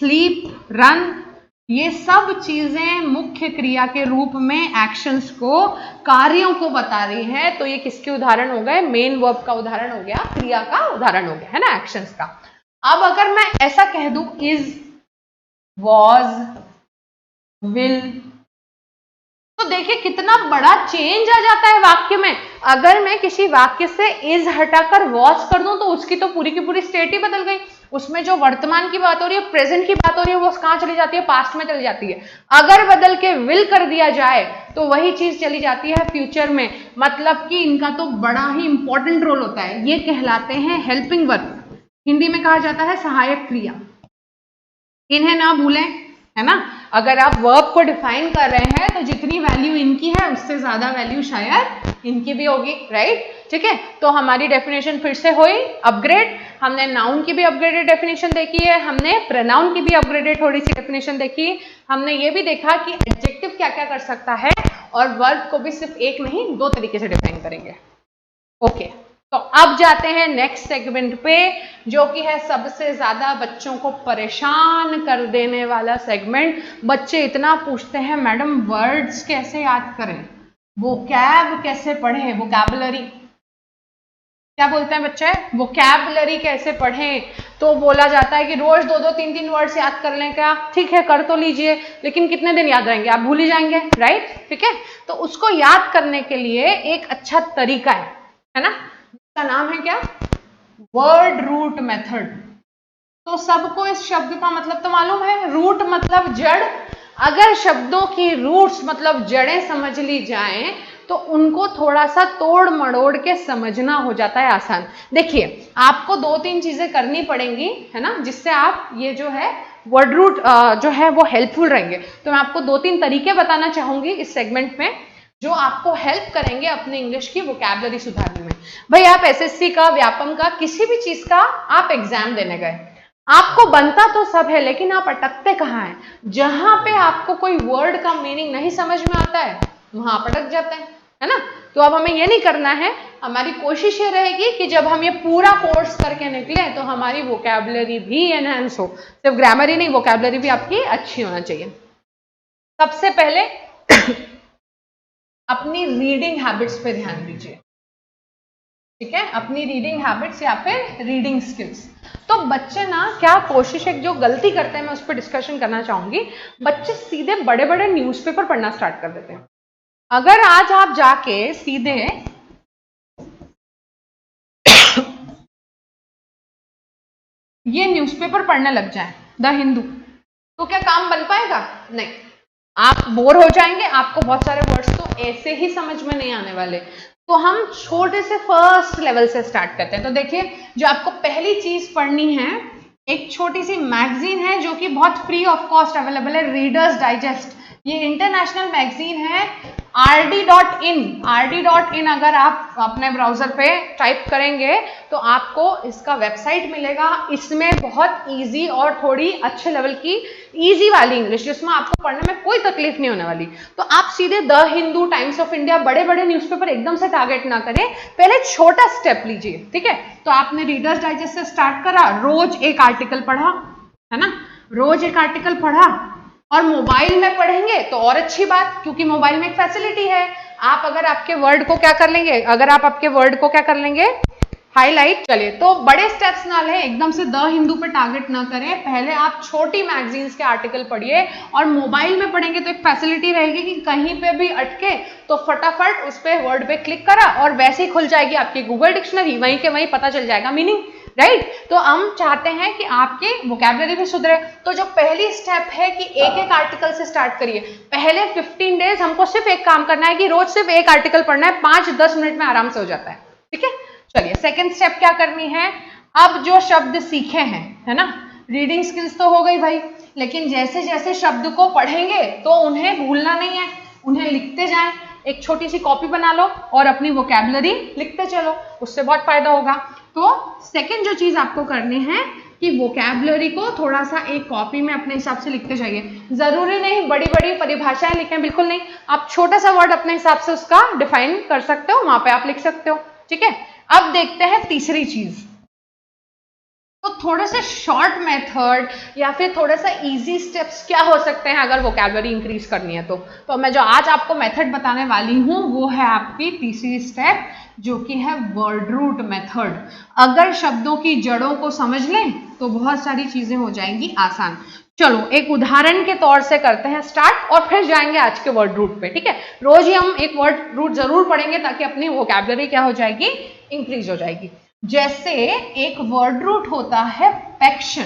स्लीप, रन, ये सब चीजें मुख्य क्रिया के रूप में एक्शंस को, कार्यों को बता रही है। तो ये किसके उदाहरण हो गए? मेन वर्ब का उदाहरण हो गया, क्रिया का उदाहरण हो गया, है ना, एक्शंस का। अब अगर मैं ऐसा कह दूं इज, वॉज, विल, तो देखिए कितना बड़ा चेंज आ जाता है वाक्य में। अगर मैं किसी वाक्य से इज हटाकर वॉज कर दूं तो उसकी तो पूरी की पूरी स्टेट ही बदल गई। उसमें जो वर्तमान की बात हो रही है, प्रेजेंट की बात हो रही है, वो कहां चली जाती है? पास्ट में चली जाती है। अगर बदल के विल कर दिया जाए तो वही चीज चली जाती है फ्यूचर में। मतलब कि इनका तो बड़ा ही इंपॉर्टेंट रोल होता है। ये कहलाते हैं हेल्पिंग वर्ब, हिंदी में कहा जाता है सहायक क्रिया। इन्हें ना भूलें, है ना। अगर आप वर्ब को डिफाइन कर रहे हैं तो जितनी वैल्यू इनकी है उससे ज्यादा वैल्यू शायद इनकी भी होगी, राइट। ठीक है, तो हमारी डेफिनेशन फिर से हुई अपग्रेड। हमने नाउन की भी अपग्रेडेड डेफिनेशन देखी है, हमने प्रोनाउन की भी अपग्रेडेड थोड़ी सी डेफिनेशन देखी, हमने ये भी देखा कि एडजेक्टिव क्या क्या कर सकता है, और वर्ब को भी सिर्फ एक नहीं 2 तरीके से डिफाइन करेंगे। ओके, तो अब जाते हैं नेक्स्ट सेगमेंट पे, जो कि है सबसे ज्यादा बच्चों को परेशान कर देने वाला सेगमेंट। बच्चे इतना पूछते हैं मैडम वर्ड्स कैसे याद करें, वोकैब कैसे पढ़ें, वोकैबुलरी क्या बोलते हैं बच्चे, वोकैबुलरी कैसे पढ़ें। तो बोला जाता है कि रोज 2-2, 3-3 वर्ड्स याद कर लें। क्या ठीक है, कर तो लीजिए, लेकिन कितने दिन याद रहेंगे, आप भूल ही जाएंगे, राइट। ठीक है, तो उसको याद करने के लिए एक अच्छा तरीका है ना, का नाम है क्या? Word root method. तो सबको इस शब्द का मतलब तो मालूम है, रूट मतलब जड़। अगर शब्दों की रूट्स मतलब जड़ें समझ ली जाएं तो उनको थोड़ा सा तोड़ मड़ोड़ के समझना हो जाता है आसान। देखिए आपको 2-3 चीजें करनी पड़ेंगी, है ना, जिससे आप ये जो है वर्ड रूट जो है वो हेल्पफुल रहेंगे। तो मैं आपको 2-3 तरीके बताना चाहूंगी इस सेगमेंट में, जो आपको हेल्प करेंगे अपने इंग्लिश की वोकैबुलरी सुधारने में। भाई आप एसएससी का, व्यापम का, किसी भी चीज का आप एग्जाम देने गए, आपको बनता तो सब है, लेकिन आप अटकते कहाँ हैं? जहां पे आपको कोई वर्ड का मीनिंग नहीं समझ में आता है वहां आप अटक जाते हैं, है ना। तो अब हमें ये नहीं करना है, हमारी कोशिश ये रहेगी कि जब हम ये पूरा कोर्स करके निकले तो हमारी वोकैबुलरी भी एनहांस हो। सिर्फ ग्रामर ही नहीं, वोकैबुलरी भी आपकी अच्छी होना चाहिए। सबसे पहले अपनी रीडिंग हैबिट्स पे ध्यान दीजिए, ठीक है, अपनी रीडिंग हैबिट्स या फिर रीडिंग स्किल्स। तो बच्चे ना क्या कोशिश है, जो गलती करते हैं मैं उस पर डिस्कशन करना चाहूंगी। बच्चे सीधे बड़े बड़े न्यूज़पेपर पढ़ना स्टार्ट कर देते हैं। अगर आज आप जाके सीधे ये न्यूज़पेपर पढ़ने लग जाएं, द हिंदू, तो क्या काम बन पाएगा? नहीं, आप बोर हो जाएंगे, आपको बहुत सारे वर्ड्स तो ऐसे ही समझ में नहीं आने वाले। तो हम छोटे से फर्स्ट लेवल से स्टार्ट करते हैं। तो देखिए, जो आपको पहली चीज पढ़नी है, एक छोटी सी मैगजीन है जो कि बहुत फ्री ऑफ कॉस्ट अवेलेबल है, रीडर्स डाइजेस्ट। ये इंटरनेशनल मैगजीन है, rd.in। rd.in अगर आप अपने ब्राउजर पे टाइप करेंगे तो आपको इसका वेबसाइट मिलेगा। इसमें बहुत इजी और थोड़ी अच्छे लेवल की इजी वाली इंग्लिश, जिसमें आपको पढ़ने में कोई तकलीफ नहीं होने वाली। तो आप सीधे the Hindu, times of India, बड़े बड़े न्यूज़पेपर एकदम से टारगेट ना करें, पहले छोटा स्टेप लीजिए, ठीक है। तो आपने रीडर्स डाइजेस्ट से स्टार्ट करा, रोज एक आर्टिकल पढ़ा, है ना, रोज एक आर्टिकल पढ़ा। और मोबाइल में पढ़ेंगे तो और अच्छी बात, क्योंकि मोबाइल में एक फैसिलिटी है, आप अगर आपके वर्ड को क्या कर लेंगे, अगर आप आपके वर्ड को क्या कर लेंगे, हाईलाइट। चलिए, तो बड़े स्टेप्स ना लें, एकदम से द हिंदू पे टारगेट ना करें, पहले आप छोटी मैगजीन्स के आर्टिकल पढ़िए। और मोबाइल में पढ़ेंगे तो एक फैसिलिटी रहेगी कि कहीं पे भी अटके तो फटाफट उस पे वर्ड पे क्लिक करा और वैसे ही खुल जाएगी आपकी गूगल डिक्शनरी, वहीं के वहीं पता चल जाएगा मीनिंग, राइट। तो हम चाहते हैं कि आपकी वोकैबुलरी भी सुधरे। तो जो पहली स्टेप है कि एक एक आर्टिकल से स्टार्ट करिए। पहले 15 डेज हमको सिर्फ एक काम करना है कि रोज सिर्फ एक आर्टिकल पढ़ना है, 5-10 मिनट में आराम से हो जाता है, ठीक है। चलिए, सेकंड स्टेप क्या करनी है, अब जो शब्द सीखे हैं, है ना, रीडिंग स्किल्स तो हो गई भाई, लेकिन जैसे जैसे शब्द को पढ़ेंगे तो उन्हें भूलना नहीं है, उन्हें लिखते जाएं। एक छोटी सी कॉपी बना लो और अपनी वोकैबुलरी लिखते चलो, उससे बहुत फायदा होगा। तो सेकंड जो चीज आपको करनी है कि वोकैबुलरी को थोड़ा सा एक कॉपी में अपने हिसाब से लिखते जाइए। जरूरी नहीं बड़ी बड़ी परिभाषाएं लिखें, बिल्कुल नहीं, आप छोटा सा वर्ड अपने हिसाब से उसका डिफाइन कर सकते हो, वहां पे आप लिख सकते हो, ठीक है। अब देखते हैं तीसरी चीज। तो थोड़े से शॉर्ट मेथड या फिर थोड़ा सा इजी स्टेप्स क्या हो सकते हैं अगर वोकैबुलरी इंक्रीज करनी है तो मैं जो आज आपको मेथड बताने वाली हूं वो है आपकी तीसरी स्टेप, जो कि है वर्ड रूट मेथड। अगर शब्दों की जड़ों को समझ लें तो बहुत सारी चीजें हो जाएंगी आसान। चलो एक उदाहरण के तौर से करते हैं स्टार्ट और फिर जाएंगे आज के वर्ड रूट पे, ठीक है। रोज ही हम एक वर्ड रूट जरूर पढ़ेंगे ताकि अपनी वोकैबुलरी क्या हो जाएगी, इंक्रीज हो जाएगी। जैसे एक वर्ड रूट होता है पैक्शन।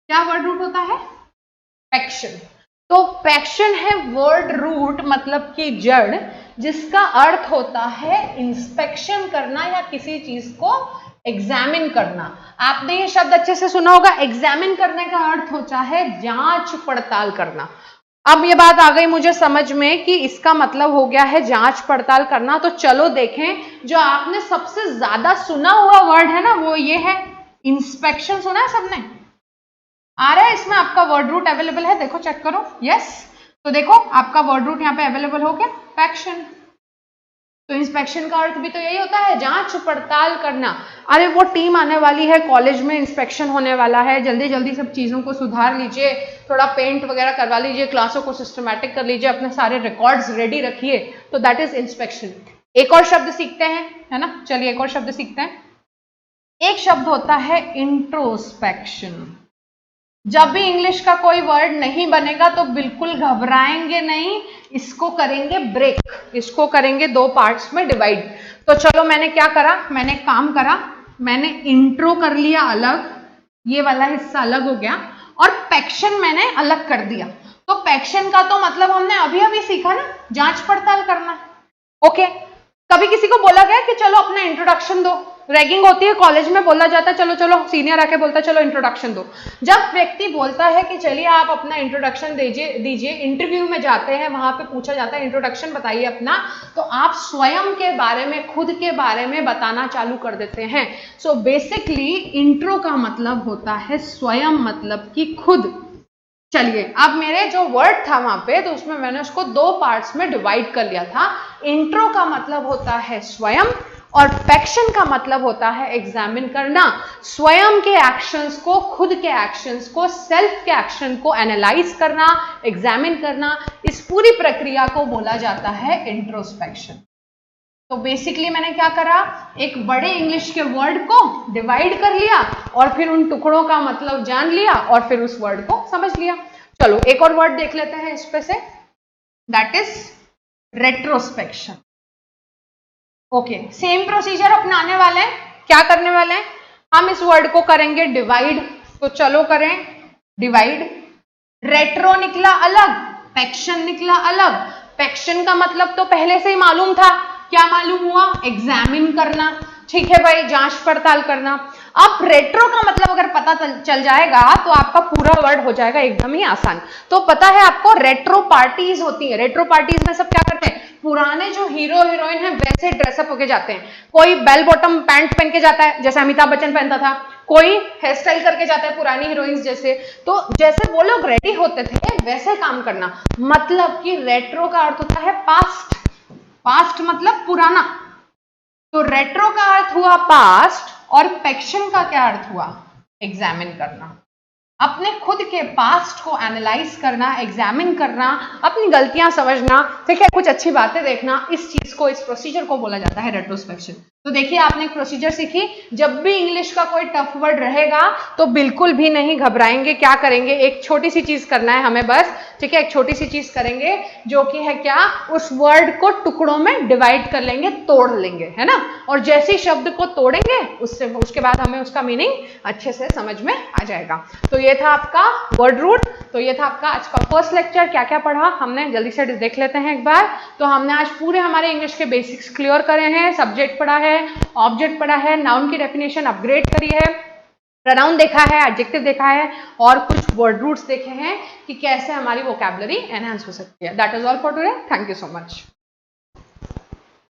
क्या वर्ड रूट होता है, पैक्शन। तो पैक्शन है वर्ड रूट मतलब कि जड़, जिसका अर्थ होता है इंस्पेक्शन करना या किसी चीज को एग्जामिन करना। आपने ये शब्द अच्छे से सुना होगा, एग्जामिन करने का अर्थ होता है जांच पड़ताल करना। अब ये बात आ गई मुझे समझ में कि इसका मतलब हो गया है जांच पड़ताल करना। तो चलो देखें, जो आपने सबसे ज्यादा सुना हुआ वर्ड है ना वो ये है इंस्पेक्शन। सुना है सबने? आ रहा है इसमें आपका वर्ड रूट अवेलेबल है, देखो चेक करो। यस, तो देखो आपका वर्ड रूट यहाँ पे अवेलेबल हो गया पैक्शन। तो इंस्पेक्शन का अर्थ भी तो यही होता है जांच पड़ताल करना। अरे वो टीम आने वाली है, कॉलेज में इंस्पेक्शन होने वाला है, जल्दी जल्दी सब चीजों को सुधार लीजिए, थोड़ा पेंट वगैरह करवा लीजिए, क्लासों को सिस्टमैटिक कर लीजिए, अपने सारे रिकॉर्ड्स रेडी रखिए। तो दैट इज इंस्पेक्शन। एक और शब्द सीखते हैं, है ना, चलिए एक और शब्द सीखते हैं। एक शब्द होता है इंट्रोस्पेक्शन। जब भी इंग्लिश का कोई वर्ड नहीं बनेगा तो बिल्कुल घबराएंगे नहीं, इसको करेंगे ब्रेक, इसको करेंगे दो पार्ट्स में डिवाइड। तो चलो मैंने क्या करा, मैंने काम करा, मैंने इंट्रो कर लिया अलग, ये वाला हिस्सा अलग हो गया, और पैक्शन मैंने अलग कर दिया। तो पैक्शन का तो मतलब हमने अभी अभी सीखा ना, जांच पड़ताल करना। ओके, कभी किसी को बोला गया कि चलो अपना इंट्रोडक्शन दो? रैगिंग होती है कॉलेज में, बोला जाता है चलो चलो, सीनियर आके बोलता है चलो इंट्रोडक्शन दो। जब व्यक्ति बोलता है कि चलिए आप अपना इंट्रोडक्शन दीजिए, इंटरव्यू में जाते हैं, वहां पे पूछा जाता है इंट्रोडक्शन बताइए अपना, तो आप स्वयं के बारे में, खुद के बारे में बताना चालू कर देते हैं। सो बेसिकली इंट्रो का मतलब होता है स्वयं, मतलब कि खुद। चलिए अब मेरे जो वर्ड था वहां पे, तो उसमें मैंने उसको दो पार्ट्स में डिवाइड कर लिया था। इंट्रो का मतलब होता है स्वयं और पैक्शन का मतलब होता है एग्जामिन करना। स्वयं के एक्शंस को, खुद के एक्शंस को, सेल्फ के एक्शन को एनालाइज करना, एग्जामिन करना, इस पूरी प्रक्रिया को बोला जाता है इंट्रोस्पेक्शन। तो बेसिकली मैंने क्या करा, एक बड़े इंग्लिश के वर्ड को डिवाइड कर लिया और फिर उन टुकड़ों का मतलब जान लिया और फिर उस वर्ड को समझ लिया। चलो एक और वर्ड देख लेते हैं इस पे से, that is retrospection. Okay, same procedure अपनाने वाले हैं। क्या करने वाले हैं, हम इस वर्ड को करेंगे डिवाइड। तो चलो करें डिवाइड। रेट्रो निकला अलग, पैक्शन निकला अलग। पैक्शन का मतलब तो पहले से ही मालूम था, क्या मालूम हुआ, एग्जामिन करना, ठीक है भाई, जांच पड़ताल करना। अब रेट्रो का मतलब अगर पता चल जाएगा तो आपका पूरा वर्ड हो जाएगा एकदम ही आसान। तो पता है आपको, रेट्रो पार्टीज होती है। रेट्रो पार्टीज में सब क्या करते हैं, पुराने जो हीरो हीरोइन है वैसे ड्रेसअप होके जाते हैं। कोई बेल बॉटम पैंट पहन के जाता है जैसे अमिताभ बच्चन पहनता था, कोई हेयर स्टाइल करके जाता है पुरानी हीरोइंस जैसे। तो जैसे वो लोग रेडी होते थे वैसे काम करना। मतलब कि रेट्रो का अर्थ होता है पास्ट, पास्ट मतलब पुराना। तो रेट्रो का अर्थ हुआ पास्ट और पैक्शन का क्या अर्थ हुआ, एग्जामिन करना। अपने खुद के पास्ट को एनालाइज करना, एग्जामिन करना, अपनी गलतियां समझना, ठीक है, कुछ अच्छी बातें देखना, इस चीज को, इस प्रोसीजर को बोला जाता है रेट्रोस्पेक्शन। तो देखिए आपने एक प्रोसीजर सीखी। जब भी इंग्लिश का कोई टफ वर्ड रहेगा तो बिल्कुल भी नहीं घबराएंगे। क्या करेंगे, एक छोटी सी चीज करना है हमें बस, ठीक है, एक छोटी सी चीज करेंगे जो कि है क्या, उस वर्ड को टुकड़ों में डिवाइड कर लेंगे, तोड़ लेंगे, है ना। और जैसे ही शब्द को तोड़ेंगे उसके बाद हमें उसका मीनिंग अच्छे से समझ में आ जाएगा। तो ये था आपका वर्ड रूट। तो ये था आपका आज का फर्स्ट लेक्चर। क्या क्या पढ़ा हमने जल्दी से देख लेते हैं एक बार। तो हमने आज पूरे हमारे इंग्लिश के बेसिक्स क्लियर करे हैं। सब्जेक्ट पढ़ा है, ऑब्जेक्ट पढ़ा है, नाउन की डेफिनेशन अपग्रेड करी है, प्रोनाउन देखा है, एडजेक्टिव देखा है, और कुछ वर्ड रूट्स देखे हैं कि कैसे हमारी वोकैबुलरी एनहांस हो सकती है। That is all for today. Thank you so much.